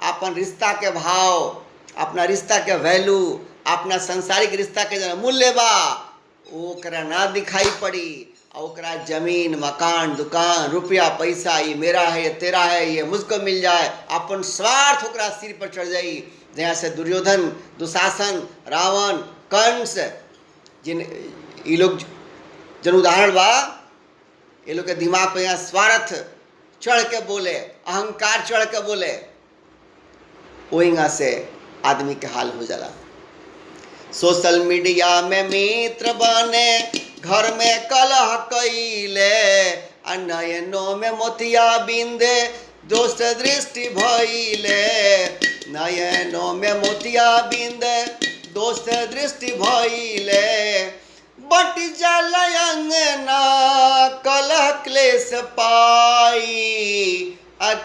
अपन रिश्ता के भाव, अपना रिश्ता के वैल्यू, अपना सांसारिक रिश्ता के जो मूल्य बा ओकरा ना दिखाई पड़ी। और ओकरा जमीन, मकान, दुकान, रुपया, पैसा, ये मेरा है, ये तेरा है, ये मुझको मिल जाए, अपन स्वार्थ ओकरा सिर पर चढ़ जाई। जहाँ से दुर्योधन, दुशासन, रावण, कंस, जिन ये लोग जन उदाहरण बा, ये लोग के दिमाग पर यहाँ स्वार्थ चढ़ के बोले, अहंकार चढ़ के बोले, वहीं से आदमी के हाल हो जाला। सोशल मीडिया में मित्र बने, घर में कलह कइले, नयनों में मोतिया बिंदे, दोस्त दृष्टि भइले, नयनों में मोतिया बिंदे, दोस्त दृष्टि भइले, बट जल अंगना कलह क्लेश पाई,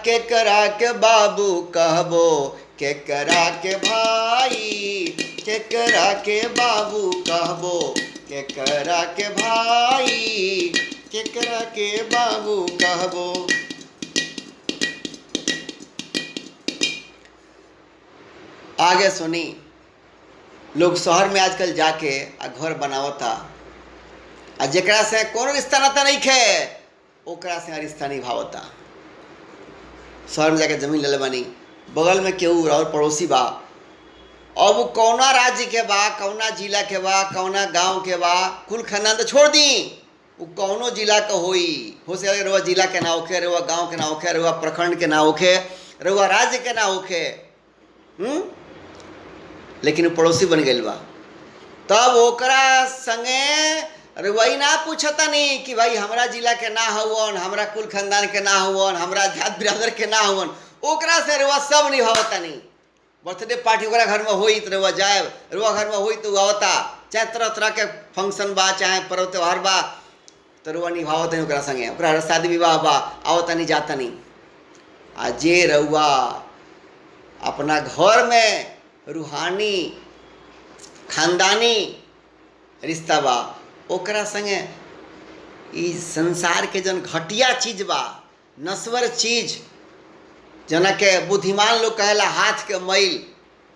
केकरा के बाबू कहबो, केकरा के भाई, केकरा के बाबू कहबो, केकरा के भाई, केकरा के बाबू कहबो। आगे सुनी, लोग शहर में आजकल जाके घर बनावता, आ जेकरा से कोनो रिश्ता नाता नहीं खे ओकरा से रिश्ता निभावता। शहर में जाके जमीन ले बानी, बगल में केहू और पड़ोसी बा, अब कौना राज्य के बा, कौना जिला के बा, कौना गांव के बा, कुल खानदान तो छोड़ दी, वो कौनो जिला का होई, हो सके रुआ जिला के ना होखे, रुआ गांव के ना होखे, रुआ प्रखंड के ना होखे, रुआ राज्य के ना होखे, लेकिन पड़ोसी बन गई बा। तब ओकरा संगे रुआई ना पूछता नहीं कि भाई हमरा जिला के ना हुवन, हमरा कुल खानदान के ना हुवन, हमरा जात बिरादर के ना हुवन, ओकरा से रुआ सब निभावता नहीं। बर्थडे पार्टी ओकरा घर में होई तो रुआ जाए, रुआ घर में होई तो आवता, चाहे तरह तरह के फंक्शन बा, चाहे पर्व त्यौहार बा, तो रुआ निभावत नहीं ओकरा संगे, ओकरा शादी विवाह बा, आवता नहीं जाता नहीं। आ जे रुआ अपना घर में रूहानी खानदानी रिश्ता बा, ओकरा संगे ई संसार के जन घटिया चीज बा, नश्वर चीज, जना के बुद्धिमान लोग कहेला हाथ के मैल,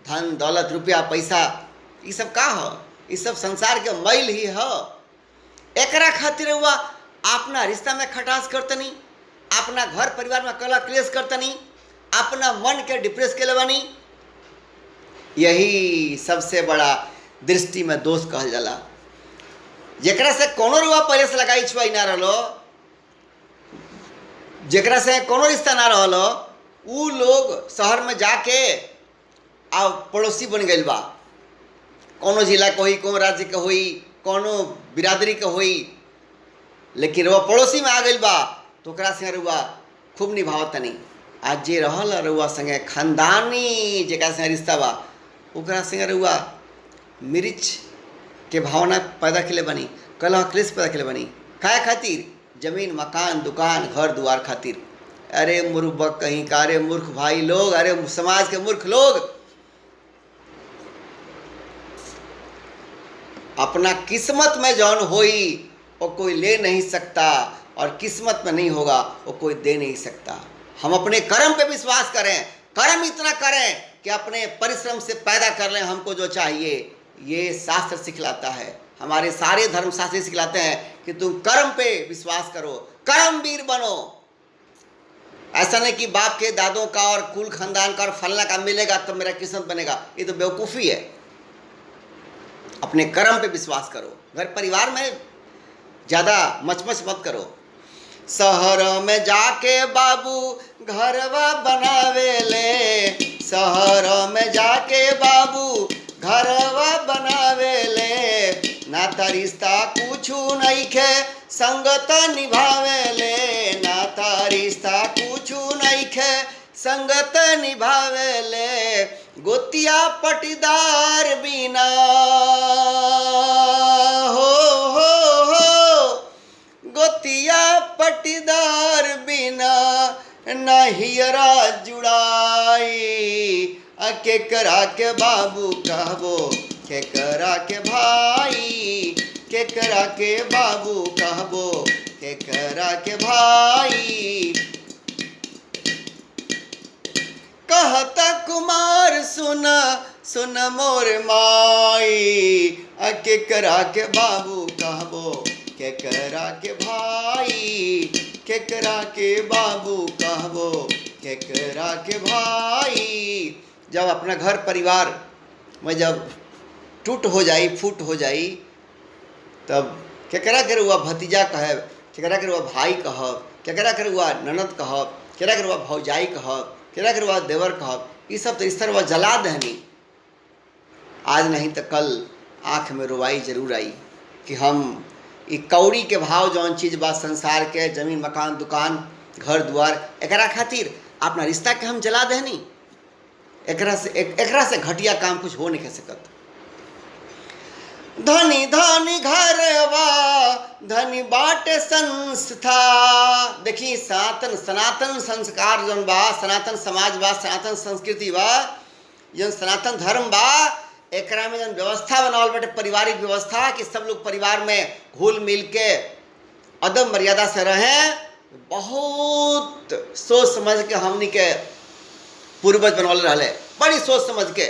धन दौलत रुपया पैसा, ये सब का हो, ये सब संसार के मैल ही हो। एकरा खातिर हुआ अपना रिश्ता में खटास करतनी, अपना घर परिवार में कलह क्लेश करतनी, अपना मन के डिप्रेस के लेवानी। यही सबसे बड़ा दृष्टि में दोष कहल जाला। जेकरा से कोनो रुआ पहले से लगाई छुआई ना रहो, जेकरा से कोनो रिश्ता ना रहो, उ लोग शहर में जाके आ पड़ोसी बन गई बा, कोनो जिला के होई, कोनो राज्य के होई, कोनो बिरादरी के होई, लेकिन रुआ पड़ोसी में आ गई बा तो ओकरा संगे रुआ खूब निभावत नहीं। आज जे रहल रुआ संगे खानदानी जेकरा संगे रिश्ता बा, ओकरा संगे रुआ मिर्च के भावना पैदा के लिए बनी, कलह क्लेश पैदा के लिए बनी, खाए खातिर, जमीन मकान दुकान घर दुआर खातिर। अरे मूर्ख कहीं का, अरे मूर्ख भाई लोग, अरे समाज के मूर्ख लोग, अपना किस्मत में जौन होई वो कोई ले नहीं सकता, और किस्मत में नहीं होगा वो कोई दे नहीं सकता। हम अपने कर्म पे विश्वास करें, कर्म इतना करें कि अपने परिश्रम से पैदा कर लें हमको जो चाहिए। ये शास्त्र सिखलाता है, हमारे सारे धर्मशास्त्र सिखलाते हैं कि तुम कर्म पे विश्वास करो, कर्मवीर बनो। ऐसा नहीं कि बाप के दादों का और कुल खानदान का और फलना का मिलेगा तब मेरा किस्मत बनेगा, ये तो बेवकूफ़ी है। अपने कर्म पे विश्वास करो, घर परिवार में ज़्यादा मचमच मत करो। शहर में जाके बाबू घरवा बनावे ले, शहर में जाके बाबू घरवा बनावेले, नाता रिश्ता कुछ नइखे संगत निभावेले, नाता रिश्ता कुछ नइखे संगत निभावेले, गोतिया पटीदार बिना हो गोतिया पटीदार बिना नहियरा जुड़ाई, केकरा के बाबू कहबो केकरा के भाई, केकरा के बाबू कहबो केकरा के भाई। कहता कुमार सुन सुन मोर माई, केकरा के बाबू कहबो केकरा के भाई, केकरा के बाबू कहबो केकरा के भाई। जब अपना घर परिवार में जब टूट हो जाई फूट हो जाई, तब केकरा के रुआ भतीजा कहब, केकरा के रुआ भाई कहब, केकरा के रुआ ननद कहब, केकरा के रुआ भौजाई कहब, केकरा के रुआ देवर कहब। ये सब तो इस तरह वह जला दहनी। आज नहीं तो कल आँख में रुआई जरूर आई कि हम ई कौड़ी के भाव जौन चीज़ बा संसार के, जमीन मकान दुकान घर द्वार, एकरा खातिर अपना रिश्ता के हम जला दहनी। एकरा से घटिया काम कुछ हो नहीं कह सकत। धनी धनी घरवा धनी बाटे संस्था। देखी सनातन संस्कार जौन बा, सनातन समाज बा, सनातन संस्कृति बा, जौन सनातन धर्म बा, एकरा में जौन व्यवस्था बनावल बाटे पारिवारिक व्यवस्था कि सब लोग परिवार में घुल मिल के अदब मर्यादा से रहें, बहुत सोच समझ के हमनी के पूर्वज बनवल रहले, बड़ी सोच समझ के।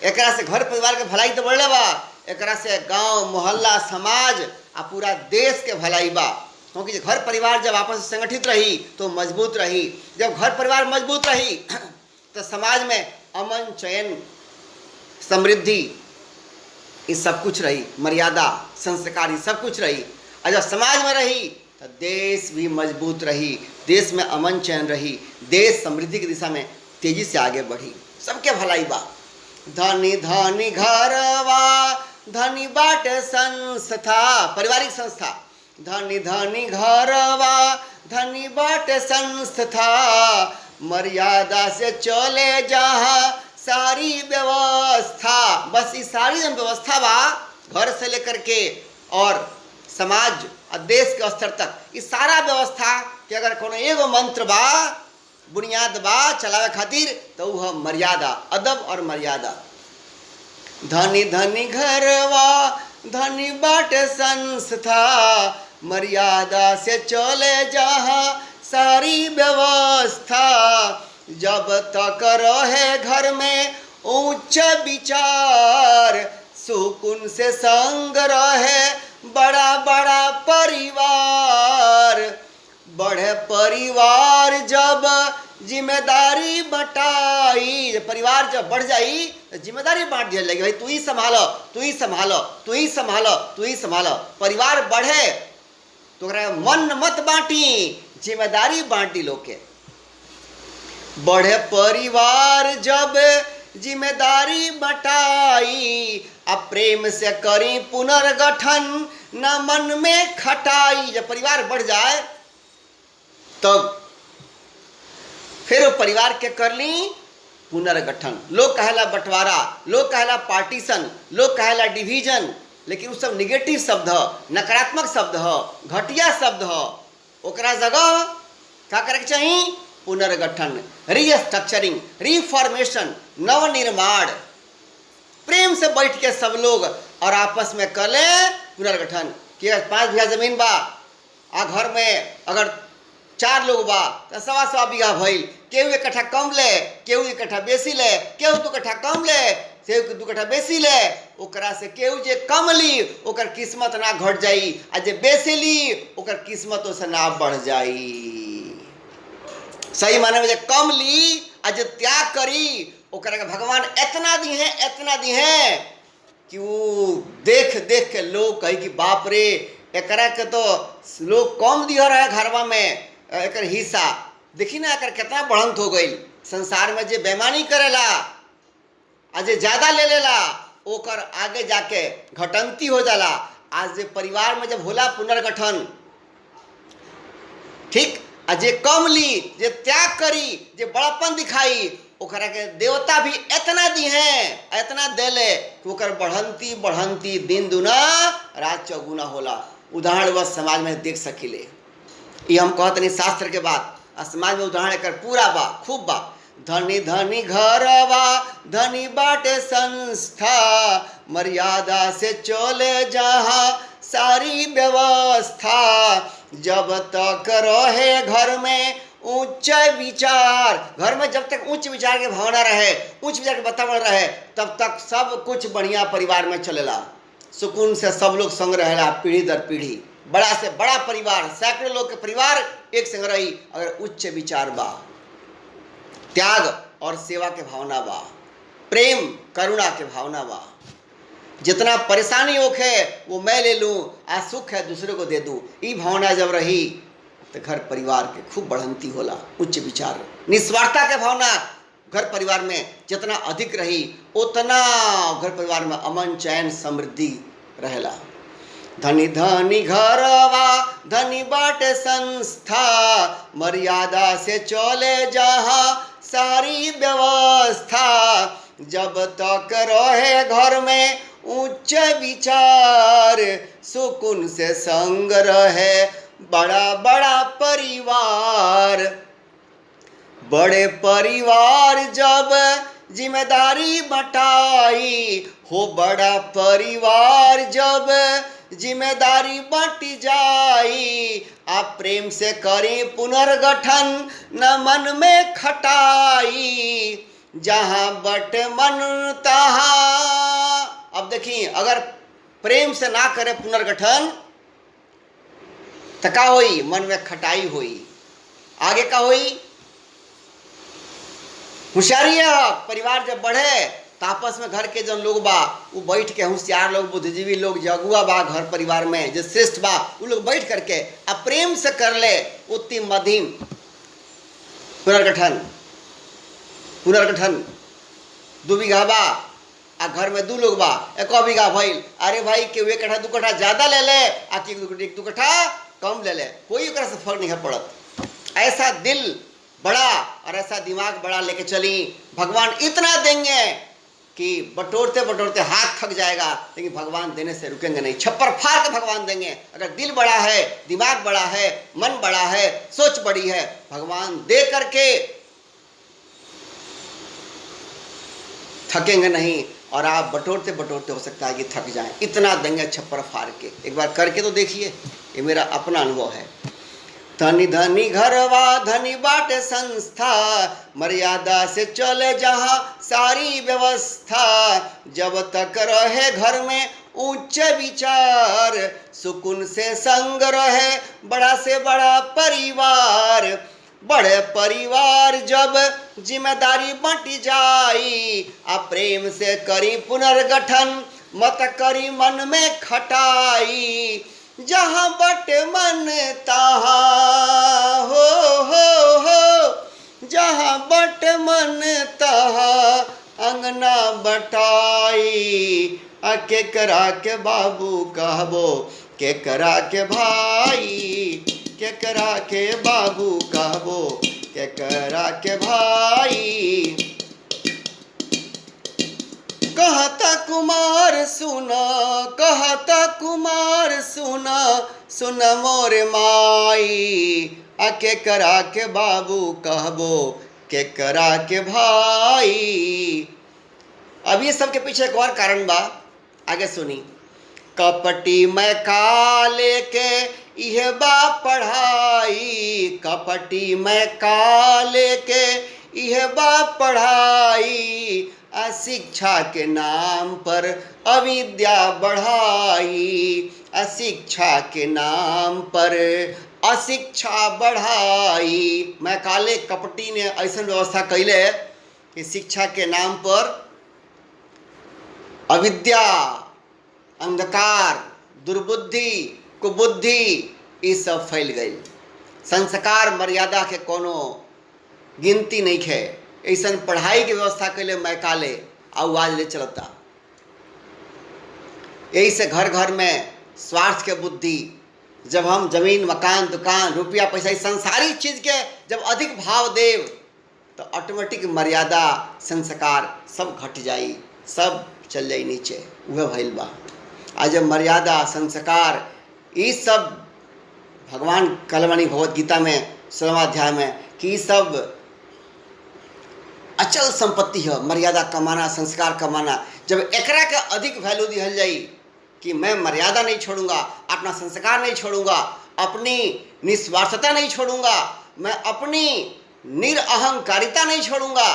एकरा से घर परिवार के भलाई तो बढ़ले बा, एकरा से गांव मोहल्ला समाज आ पूरा देश के भलाई बा। क्योंकि घर परिवार जब आपस में संगठित रही तो मजबूत रही, जब घर परिवार मजबूत रही तो समाज में अमन चैन समृद्धि ये सब कुछ रही, मर्यादा संस्कारी सब कुछ रही। और जब समाज में रही तो देश भी मजबूत रही, देश में अमन चैन रही, देश समृद्धि की दिशा में तेजी से आगे बढ़ी, सबके भलाई बा। धनी धनी घरवा धनी बाट संस्था, पारिवारिक संस्था। धनी धनी घरवा धनी बाट संस्था, मर्यादा से चले जहाँ सारी व्यवस्था। बस ये सारी व्यवस्था बा घर से लेकर के और समाज और देश के स्तर तक, ये सारा व्यवस्था कि अगर कोनो एगो मंत्र बा, बुनियाद बा चलावे खातिर, तो वह मर्यादा, अदब और मर्यादा। धनी धनी घरवा धनी बाट संस्था, मर्यादा से चले जहाँ सारी व्यवस्था। जब तक रहे घर में उच्च विचार, सुकून से संग रहे बड़ा बड़ा परिवार। बढ़े परिवार जब जिम्मेदारी बटाई, परिवार जब बढ़ जाई तो जिम्मेदारी बांट दिया जाएगी, भाई तू ही संभालो, तू ही संभालो, तू ही संभालो, तू ही संभालो। परिवार बढ़े तो मन मत बांटी, जिम्मेदारी बांटी लोग के। बढ़े परिवार जब जिम्मेदारी बटाई, अब प्रेम से करी पुनर्गठन न मन में खटाई। जब परिवार बढ़ जाए तो फिर वो परिवार के कर ली पुनर्गठन। लोग कहेला बंटवारा, लोग कहेला पार्टीशन, लोग कहेला डिवीजन, लेकिन वो सब निगेटिव शब्द है, नकारात्मक शब्द है, घटिया शब्द है। ओकरा जगह क्या करे के चाहिए? पुनर्गठन, रीस्ट्रक्चरिंग, रिफॉर्मेशन, नवनिर्माण। प्रेम से बैठ के सब लोग और आपस में कर ले पुनर्गठन। कि 5 बीघा जमीन बा आ घर में अगर 4 लोग बा तो 1.25 बीघा भइल, केहू 1 कट्ठा कम ले, केहू 1 कट्ठा बेसी ले, केहू 2 कट्ठा कम ले, केहू 2 कट्ठा बेसी ले। ओकरा से केहू जे कम ली ओकर किस्मत ना घट जाई, आ जे बेसी ली ओकर किस्मत से ना बढ़ जाई। सही माने में जे कम ली आ जे त्याग करी ओकरा के भगवान इतना दी है कि वो देख देख के लोग कही कि बाप रे, एकरा के तो लोग कम दिया रहे घरवा में एकर हिस्सा, देखी ना एकर कितना बढ़ंत हो गई। संसार में जे बेईमानी करेला आज जे ज्यादा ले लेला ओकर आगे जाके घटंती हो जाला। आज जे परिवार में जब होला पुनर्गठन, ठीक, आ जे कम ली, जे त्याग करी, जे बड़ापन दिखाई, ओकरा के देवता भी इतना दी हैं, इतना देले कि ओकर बढ़ंती बढ़ंती दिन दुना रात चौगुना होला। उदाहरण बस समाज में देख सकिले। ये हम कहते नहीं शास्त्र के बात, समाज में उदाहरण एकर पूरा बा, खूब बा। धनी धनी घरवा धनी बाटे संस्था, मर्यादा से चले जहाँ सारी व्यवस्था। जब तक रहे घर में उच्च विचार, घर में जब तक उच्च विचार के भावना रहे, उच्च विचार के वातावरण रहे, तब तक सब कुछ बढ़िया परिवार में चलेला। सुकून से सब लोग संग रहेला, पीढ़ी दर पीढ़ी। बड़ा से बड़ा परिवार, सैकड़ों लोग के परिवार एक संग रही अगर उच्च विचार बा, त्याग और सेवा के भावना बा, प्रेम करुणा के भावना बा। जितना परेशानी होखे वो मैं ले लूँ, आज सुख है दूसरे को दे दूँ, ये भावना जब रही तो घर परिवार के खूब बढ़ंती होला। उच्च विचार, निस्वार्थता के भावना घर परिवार में जितना अधिक रही उतना घर परिवार में अमन चैन समृद्धि रहेला। धनी धनी घरवा धनी बाटे संस्था, मर्यादा से चले जहाँ सारी व्यवस्था। जब तक रहे घर में उच्च विचार, सुकून से संग रहे बड़ा बड़ा परिवार। बड़े परिवार जब जिम्मेदारी बटाई हो, बड़ा परिवार जब जिम्मेदारी बट जाई। आप प्रेम से करें पुनर्गठन न मन में खटाई, जहाँ बट मन तहाँ। अब देखिए, अगर प्रेम से ना करे पुनर्गठन तो का होई? मन में खटाई होई। आगे का होई? होशियारी है। परिवार जब बढ़े तो आपस में घर के जन लोग बा वो बैठ के, होशियार लोग, बुद्धिजीवी लोग, जगुआ बा घर परिवार में जो श्रेष्ठ बा, वो लोग बैठ करके अब प्रेम से कर ले उतनी मध्यम पुनर्गठन। पुनर्गठन 2 बीघा बा आ घर में 2 लोग बा, 1 बीघा भइल, अरे भाई के 1 कट्ठा 2 कट्ठा ज्यादा ले ले आ कि 1 2 कट्ठा कम ले ले, कोई ओकरा से फर्क नहीं पड़त। ऐसा दिल बड़ा और ऐसा दिमाग बड़ा लेके चली, भगवान इतना देंगे कि बटोरते बटोरते हाथ थक जाएगा, लेकिन भगवान देने से रुकेंगे नहीं। छप्पर फाड़ के भगवान देंगे। अगर दिल बड़ा है, दिमाग बड़ा है, मन बड़ा है, सोच बड़ी है, भगवान दे करके थकेंगे नहीं। और आप बटोरते बटोरते हो सकता है कि थक जाएं, इतना देंगे छप्पर फाड़ के। एक बार करके तो देखिए, ये मेरा अपना अनुभव है। धनी धनी घरवा धनी बाटे संस्था, मर्यादा से चले जहाँ सारी व्यवस्था। जब तक रहे घर में उच्च विचार, सुकून से संग रहे बड़ा से बड़ा परिवार। बड़े परिवार जब जिम्मेदारी बट जाई, आ प्रेम से करी पुनर्गठन मत करी मन में खटाई। जहाँ बट मन तहाँ हो, जहाँ बट मन तहाँ अंगना बटाई। आ केकरा के बाबू कहबो, केकरा के भाई, केकरा के बाबू कहबो, केकरा के भाई। कहता कुमार सुना, कहता कुमार सुना, सुन मोर माई। आ केकरा के बाबू कहबो, केकरा के भाई। अब ये सब के पीछे एक और कारण बा, आगे सुनी। कपटी मैं काले के इहे बा पढ़ाई, कपटी मैं काले के इहे बा पढ़ाई। अशिक्षा के नाम पर अविद्या बढ़ाई, अशिक्षा के नाम पर अशिक्षा बढ़ाई। मैं काले कपटी ने ऐसा व्यवस्था कैले कि शिक्षा के नाम पर अविद्या, अंधकार, दुर्बुद्धि, कुबुद्धि ये सब फैल गई। संस्कार मर्यादा के कोनो गिनती नहीं है। ऐसा पढ़ाई की व्यवस्था के लिए मैकाले आवाज ले चलता। यही से घर घर में स्वार्थ के बुद्धि, जब हम जमीन मकान दुकान रुपया पैसा इस संसारी चीज के जब अधिक भाव देव तो ऑटोमेटिक मर्यादा संस्कार सब घट जाई, सब चल जाई नीचे। वह भइल बा। आज जब मर्यादा संस्कार ये सब भगवान कलवाणी भगवत गीता में 16वां अध्याय में कि सब अचल संपत्ति है। मर्यादा कमाना, संस्कार कमाना, जब एकरा के अधिक वैल्यू दिहल जाई कि मैं मर्यादा नहीं छोड़ूंगा, अपना संस्कार नहीं छोड़ूंगा, अपनी निस्वार्थता नहीं छोड़ूंगा, मैं अपनी निरअहंकारिता नहीं छोड़ूंगा,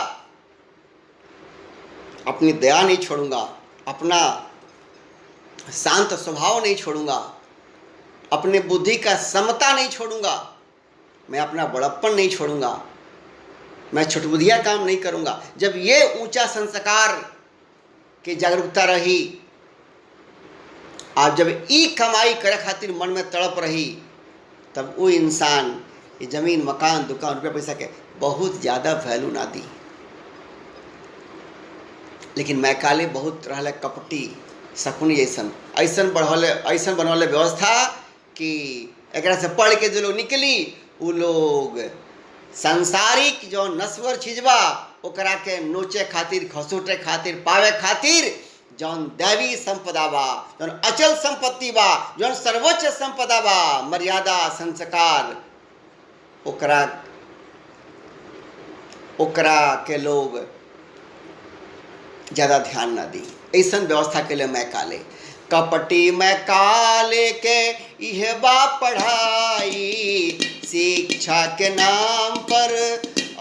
अपनी दया नहीं छोड़ूंगा, अपना शांत स्वभाव नहीं छोड़ूंगा, अपने बुद्धि का समता नहीं छोड़ूंगा, मैं अपना बड़प्पन नहीं छोड़ूंगा, मैं छुटबुद्धिया काम नहीं करूंगा। जब ये ऊंचा संस्कार की जागरूकता रही, आप जब ई कमाई करे खातिर मन में तड़प रही, तब वो इंसान ये जमीन मकान दुकान रुपया पैसा के बहुत ज़्यादा वैल्यू ना दी। लेकिन मैकाले बहुत रहले कपटी शकुनी जैसन, ऐसन बनौले व्यवस्था कि एकरा से पढ़ के जो लोग निकली वो लोग सांसारिक जो नश्वर चीज बा ओकरा के नोचे खातिर, खसोटे खातिर, पावे खातिर जौन दैवी संपदा बा, जौन अचल संपत्ति बा, जौन सर्वोच्च संपदा बा, मर्यादा संस्कार, ओकरा के लोग ज़्यादा ध्यान ना दी। ऐसा व्यवस्था के लिए मैकाले कपटी मैकाले के यह बा पढ़ाई, शिक्षा के नाम पर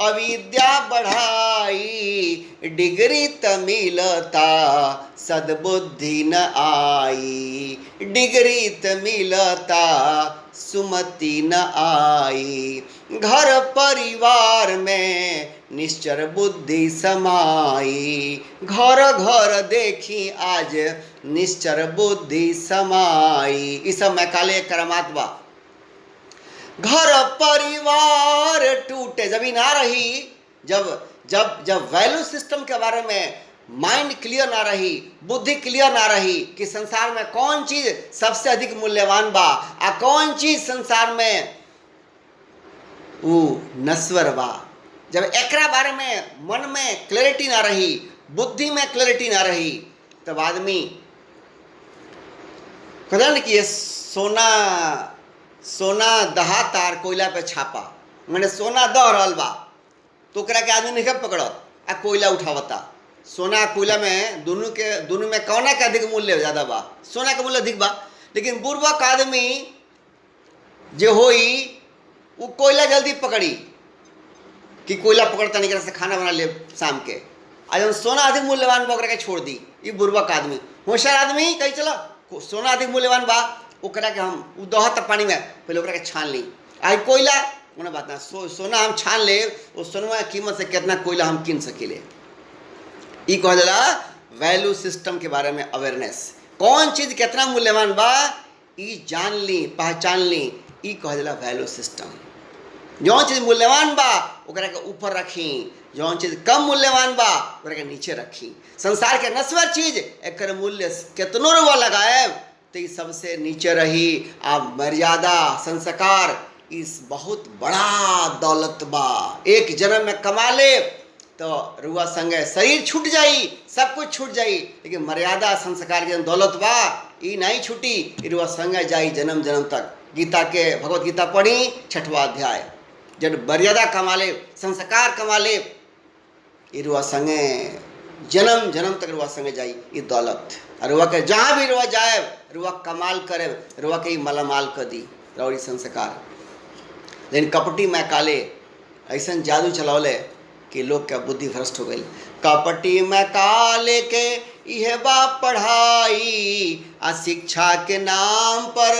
अविद्या बढ़ाई, डिग्री त मिलता सद्बुद्धि न आई, डिग्री त मिलता सुमति न आई, घर परिवार में निश्चर बुद्धि समाई, घर घर देखी आज निश्चर बुद्धि समाई। इस सब मैकाले करामात बा। घर परिवार टूटे जब ना रही, जब वैल्यू सिस्टम के बारे में माइंड क्लियर ना रही, बुद्धि क्लियर ना रही कि संसार में कौन चीज सबसे अधिक मूल्यवान बा आ कौन चीज संसार में वो नश्वर बा, जब एकरा बारे में मन में क्लैरिटी ना रही, बुद्धि में क्लैरिटी ना रही, तब आदमी कहते कि ये सोना दहा तार कोयला पे छापा, मैंने सोना दह रहल बा तो ओकरा के आदमी नहीं पकड़त आ कोयला उठावता। सोना कोयला में दोनों में कौना का अधिक मूल्य ज़्यादा बा? सोना का मूल्य अधिक बा। लेकिन बुर्बक आदमी जो होई वो कोयला जल्दी पकड़ी कि कोयला पकड़ता नहीं से खाना बना ले शाम के, आज सोना अधिक मूल्यवान बा ओकरा के छोड़ दी। ये बुर्बक आदमी। होशियार आदमी कही चला सोना अधिक मूल्यवान बा ओकरा के हम उ दहत पानी में पहले ओकरा के छान ली। आज कोयला उन्हें बात ना, सोना हम छान ले, वो सोना की कीमत से कितना कोयला हम किन सकेले। ये कह दिला वैल्यू सिस्टम के बारे में अवेयरनेस, कौन चीज़ कितना मूल्यवान बा ये जान ली, पहचान ली। ये कह दिला वैल्यू सिस्टम। जौन चीज़ मूल्यवान बा ओकरा के ऊपर रखी, जौन चीज़ कम मूल्यवान बा ओकरा के नीचे रखी। संसार के नश्वर चीज एक मूल्य कितनो रुपया लगाए तो ये सबसे नीचे रही। आप मर्यादा संस्कार इस बहुत बड़ा दौलत बा, एक जन्म में कमा ले तो रुआ संगे शरीर छूट जाई, सब कुछ छूट जाई, लेकिन मर्यादा संस्कार की दौलत बा ये नहीं छूटी, रुआ संगे जाई जन्म जन्म तक। गीता के भगवत गीता पढ़ी 6वां अध्याय, जब मर्यादा कमा ले, संस्कार कमा ले, ये रुआ संगे जन्म जन्म तक रुआ संगे जाई ये दौलत। और रुआ के जहाँ भी रुआ जाए रुआ कमाल करे, रुआ के मालामाल कर दी रौड़ी संस्कार। लेकिन कपटी में काले ऐसा जादू चलौले कि लोग का बुद्धि भ्रष्ट हो गई। कपटी में काले के यह बा पढ़ाई, आ शिक्षा के नाम पर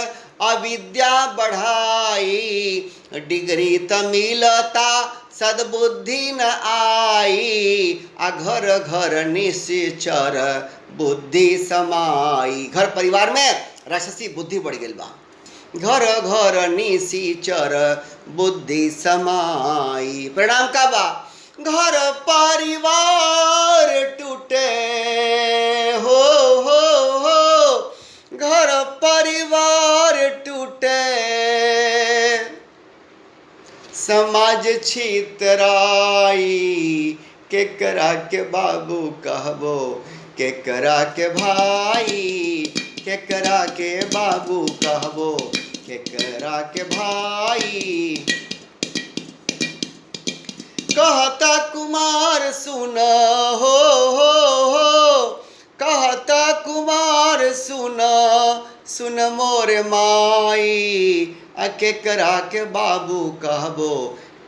अविद्या बढ़ाई, डिग्री त मिलता सद्बुद्धि न आई, आ घर घर निश्चर बुद्धि समाई। घर परिवार में राक्षसी बुद्धि बढ़ गई बा, घर घर निश्चर बुद्धि समाई। परिणाम का बा घर परिवार टूटे, हो घर परिवार टूटे, समाज छितराई, केकरा के बाबू कहबो, केकरा के भाई, केकरा के बाबू कहबो, केकरा के भाई। कहता कुमार सुन, हो कहता कुमार सुन, सुन मोर माई, आ केकरा के बाबू कहबो,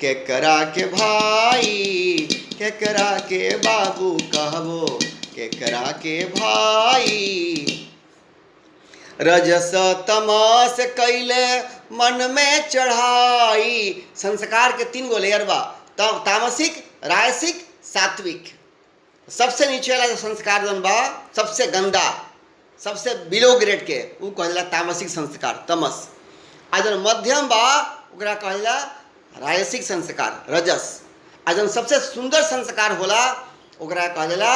केकरा के भाई, केकरा के बाबू कहबो, केकरा के भाई। रजस तमस कैले मन में चढ़ाई, संस्कार के 3 गो लेयर बा, तामसिक, राजसिक, सात्विक। सबसे नीचे वाला जो संस्कार जन बा, सबसे गंदा, सबसे बिलो ग्रेड के, उ कहला तामसिक संस्कार, तमस। आ जन मध्यम बा ओकरा कहला राजसिक संस्कार, रजस। आ जन सबसे सुंदर संस्कार होला ओकरा कहला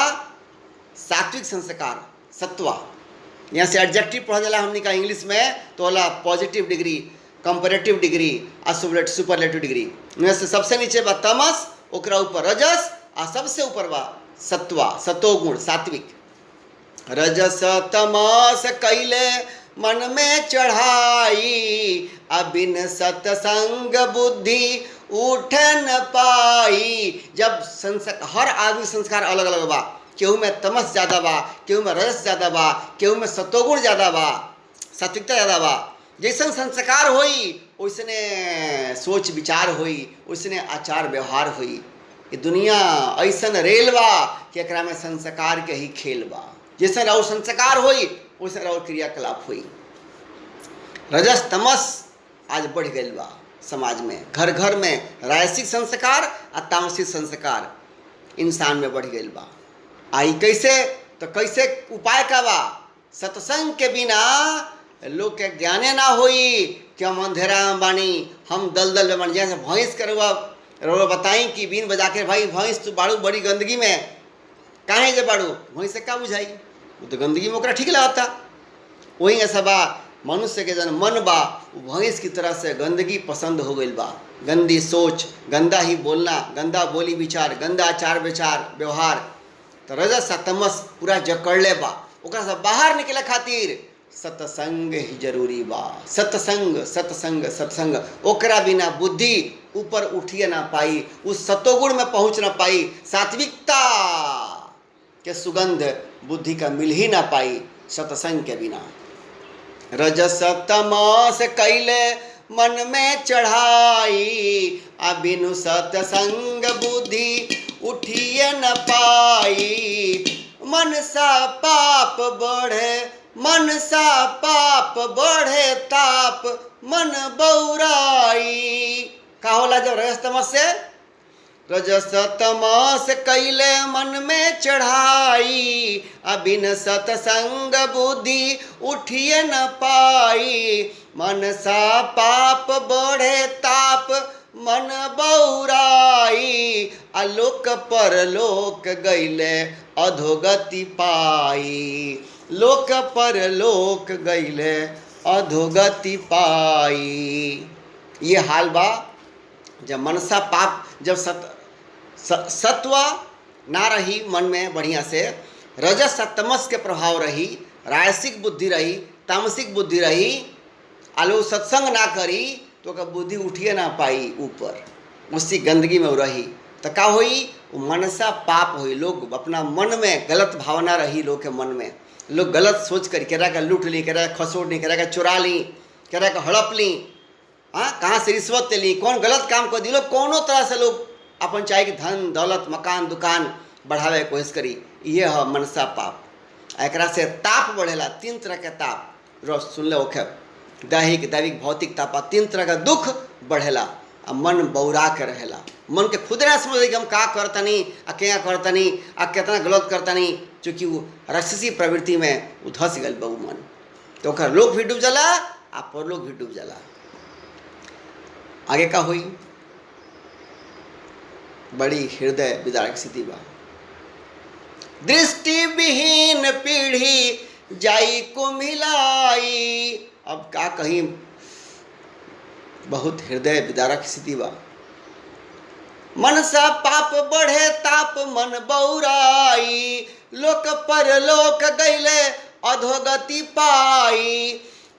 सात्विक संस्कार, सत्वा। यहाँ से एडजेक्टिव पढ़ जाला हमने का इंग्लिश में तो होला पॉजिटिव डिग्री, कंपैरेटिव डिग्री आ सुपरलेटिव डिग्री। यहाँ से सबसे नीचे बा तमस, ओकरा ऊपर रजस, आ सबसे ऊपर बा सत्वा, सतोगुण, सात्विक। रजस तमस कैले मन में चढ़ाई, अबिन सतसंग बुद्धि उठ न पाई। जब हर आदमी संस्कार अलग अलग बा, केहू में तमस ज़्यादा बा, केहू में रजस ज़्यादा बा, केहू में सतोगुण ज़्यादा बा, सात्विकता ज़्यादा बा। जैसन संस्कार होई वैसने सोच विचार होई, वैसने आचार व्यवहार होई। ये दुनिया ऐसन रेल बा कि एकरा में संस्कार के ही खेल बा। जैसन और संस्कार होई वैसन और क्रियाकलाप होई। रजस तमस आज बढ़ गई बा समाज में, घर घर में राजसिक संस्कार और तामसिक संस्कार इंसान में बढ़ गई बा। आई कैसे तो कैसे उपाय का बा? सत्संग के बिना लोग के ज्ञाने ना होई कि हम अंधेरा में बानी, हम दलदल में बानी। जैसे भैंस के रउआ बताई कि बीन बजा के, भाई भैंस तू बाड़ू बड़ी गंदगी में, काहे जे बाड़ू? भैंस से का बुझाई, वो तो गंदगी में ओकरा ठीक लगता। वही ऐसा बा मनुष्य के जन मन बा वो भैंस की तरह से गंदगी पसंद हो गई बा। गंदी सोच, गंदा ही बोलना, गंदा बोली विचार, गंदा आचार विचार व्यवहार। तो रजस तमस पूरा जकड़ले बा। ओकरा से बाहर निकले खातिर सत्संग ही जरूरी बा। सत्संग सत्संग सत्संग, ओकरा बिना बुद्धि ऊपर उठिए ना पाई, उस सतोगुण में पहुंच ना पाई, सात्विकता के सुगंध बुद्धि का मिल ही ना पाई सत्संग के बिना। रजस तमस कैले मन में चढ़ाई, अबिनु सत्संग बुद्धि उठिए न पाई। मन सा पाप बढ़े, मन सा पाप बढ़े ताप, मन बौराई। का होला जब रजस तमस से? रजस तमस कैले मन में चढ़ाई, अबिन सत्संग बुद्धि उठिए न पाई। मन सा पाप बढ़े ताप, मन बौराई। आलोक परलोक गैले अधोगति पाई, लोक परलोक गैले अधोगति पाई। ये हाल बा जब मनसा पाप, जब सत्व ना रही मन में बढ़िया से, रजस तमस के प्रभाव रही, राजसिक बुद्धि रही, तामसिक बुद्धि रही, आलो सत्संग ना करी तो का बुद्धि उठिए ना पाई ऊपर, उसी गंदगी में रही तो का होई? मनसा पाप होई। लोग अपना मन में गलत भावना रही, लोग के मन में लोग गलत सोच कर केरा का लूट ली, केरा का खसोट ली, केरा का चुरा ली, केरा का हड़प ली, हाँ कहाँ से रिश्वत ले ली, कौन गलत काम कर दी। लोग कौनो तरह से लोग अपन चाहे कि धन दौलत मकान दुकान बढ़ावे के कोशिश करी, ये है मनसा पाप। एकरा से ताप बढ़ेला, 3 तरह के ताप रोज सुन ले ओखे, दैहिक दैविक भौतिक ताप, 3 तरह का दुख बढ़ेला आ मन बौरा के रहेला। मन के खुद ना समझ कि हम का करतनी आ क्या करतनी आ कितना गलत करतनी, चूँकि वो राक्षसी प्रवृत्ति में वो धस गल बहु मन, तो ओकर लोग भी डूब जाला आ परलोक भी डूब जाला। आगे का हुई? बड़ी हृदय विदारक स्थिति बा। दृष्टि विहीन पीढ़ी जाई को मिलाई। अब का कहीं, बहुत हृदय विदारक स्थिति बा। मन सा पाप बढ़े ताप मन बौराई, लोक पर लोक गैले अधोगति पाई।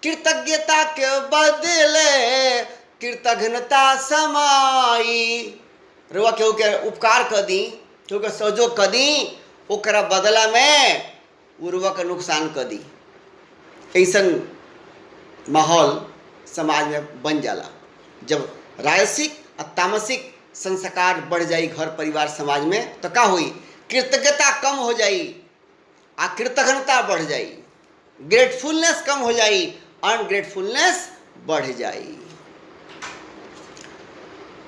कृतज्ञता के बदले कृतघ्नता समाई। रुआ केहू के उपकार कर दी, केहू के सहयोग कर दी, ओकरा बदला में उर्वा का नुकसान कर दी। ऐसन माहौल समाज में बन जाला। जब राजसिक और तामसिक संस्कार बढ़ जाई घर परिवार समाज में तो का हुई, कृतज्ञता कम हो जाई, अकृतज्ञता बढ़ जाई, ग्रेटफुलनेस कम हो जाई, अनग्रेटफुलनेस बढ़ जाई।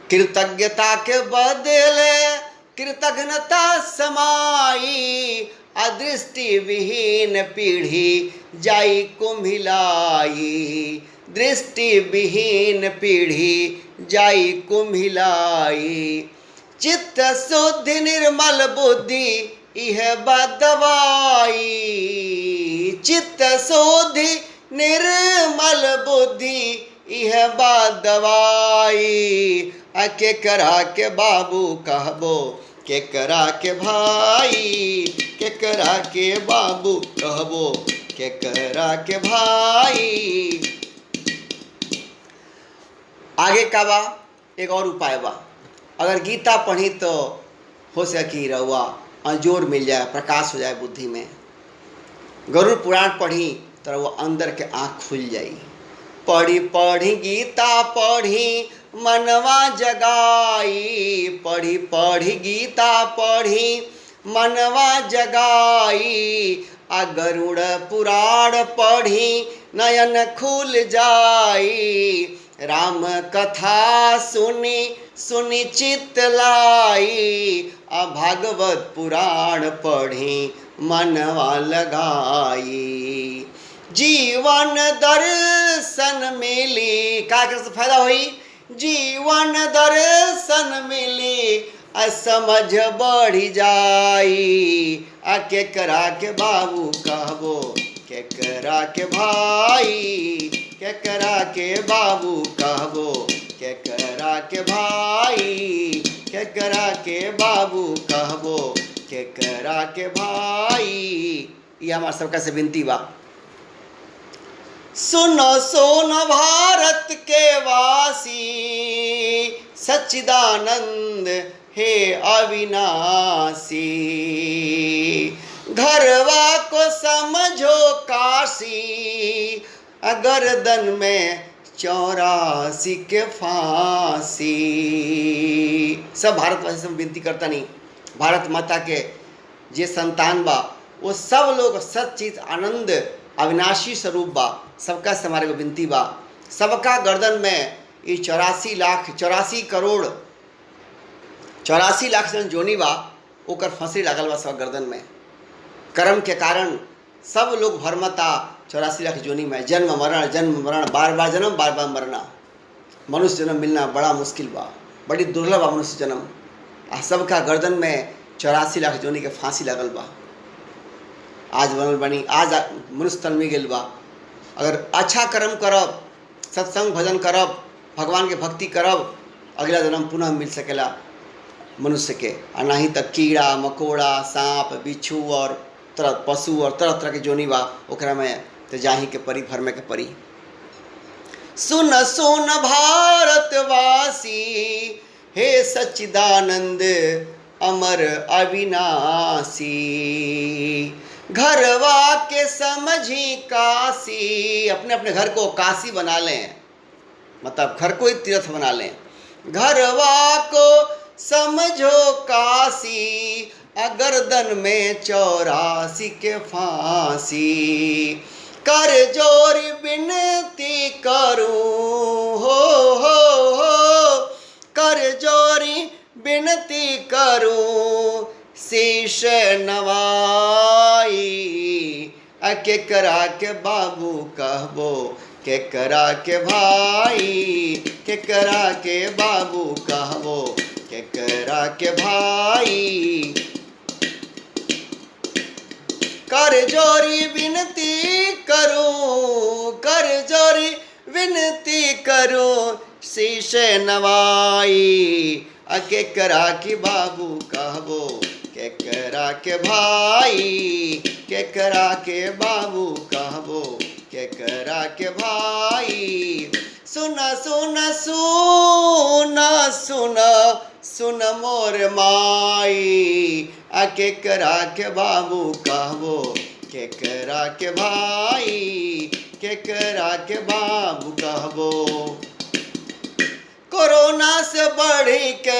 कृतज्ञता के बदले कृतघ्नता समाई, अदृष्टि विहीन पीढ़ी जाई कुम्हिलाई। दृष्टि विहीन पीढ़ी जाई कुम्हिलाई। चित्त शुद्धि निर्मल बुद्धि इह बदवाई। चित्त शुद्धि निर्मल बुद्धि इह बदवाई। के करा के बाबू कहबो, के करा के भाई, के करा के बाबू कहबो, के करा के भाई। आगे का बा, एक और उपाय बा। अगर गीता पढ़ी तो हो सकी रहुआ अंजोर मिल जाए, प्रकाश हो जाए बुद्धि में। गरुड़ पुराण पढ़ी तो रहुआ अंदर के आँख खुल जाई। पढ़ी पढ़ी गीता पढ़ी मनवा जगाई। पढ़ी पढ़ी गीता पढ़ी मनवा जगाई। आ गरुड़ पुराण पढ़ी नयन खुल जाई। राम कथा सुनी सुनी चित्त लाई। आ भागवत पुराण पढ़ी मनवा लगाई। जीवन दर्शन मिली, का फायदा हुई, जीवन दर्शन मिली, समझ बढ़ी जाई। के करा के बाबू कहबो, के करा के भाई, के करा के बाबू कहबो, के करा के भाई, के करा के बाबू कहबो, के करा के भाई। ये हमारा सबका से विनती बा। सुनो सोनो भारत के वासी, सच्चिदानंद हे अविनाशी। घरवा को समझो काशी, गर्दन में 84 के फांसी। सब भारतवासी सब विनती करता नहीं, भारत माता के जे संतान बा वो सब लोग सच्चित आनंद अविनाशी स्वरूप बा। सबका से हमारे को विनती बा, सबका गर्दन में ये 84 लाख 84 करोड़ 84 लाख जन जोनी बा, ओकर फंसी लागल बा सब गर्दन में। कर्म के कारण सब लोग भरमता 84 लाख जोनी में। जन्म मरण, बार बार जन्म बार बार मरना। मनुष्य जन्म मिलना बड़ा मुश्किल बा, बड़ी दुर्लभ बा मनुष्य जन्म। आ सबका गर्दन में 84 लाख जोनी के फांसी लागल बा। आज बनल बनी, आज मनुष्य तन में गेल बा। अगर अच्छा कर्म करब, सत्संग भजन करब, भगवान के भक्ति करब, अगला जन्म पुनः मिल सकेला मनुष्य के। और नहीं तो कीड़ा मकोड़ा, सांप बिच्छू और तरह पशु और तरह तरह के जोनी बा, ओकरा में तो जाही के परी, भर में के परी। सुन सुन भारतवासी, हे सच्चिदानंद अमर अविनाशी। घरवा के समझी काशी, अपने अपने घर को काशी बना लें, मतलब घर को ही तीर्थ बना लें। घरवा को समझो काशी, गर्दन में 84 के फांसी। कर जोर विनती करूं हो, कर जोरी विनती करूं, शीश नवाई। के करा के बाबू कहबो, के करा के भाई, के करा के बाबू कहबो, केकरा के भाई। कर जोरी विनती करूं, कर जोरी विनती करूं, शीश नवाई। केकरा के बाबू कहबो, केकरा के भाई, केकरा के बाबू कहबो, केकरा के भाई। सुना सुना सुना सुना सुन मोर माई, केकरा के बाबू कहबो, केकरा के भाई, केकरा के बाबू कहबो। कोरोना से बढ़ी के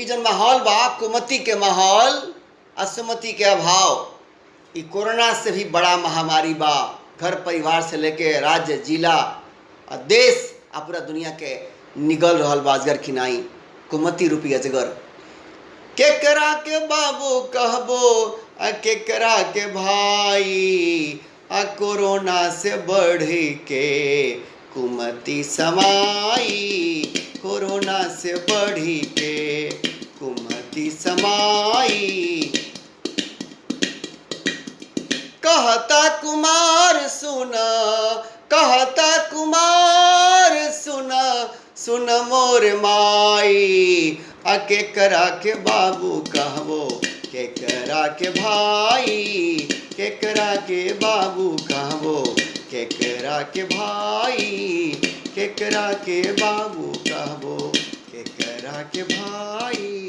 इजन माहौल बा, कुमति के माहौल, असुमति के अभाव। ई कोरोना से भी बड़ा महामारी बा। घर परिवार से लेके राज्य, जिला और देश आ पूरा दुनिया के निगल रहल बा अजगर खिनाई, कुमति रूपी अजगर। केकरा के बाबू कहबो, केकरा के भाई, कोरोना से बढ़ी के कुमति समाई, कोरोना से बढ़ी के कुमति समाई। कहता कुमार सुना, कहता कुमार सुना, सुन मोर माई, केकरा के बाबू कहबो, केकरा के भाई, केकरा के बाबू कहबो, केकरा के भाई, केकरा के बाबू कहबो, केकरा के भाई।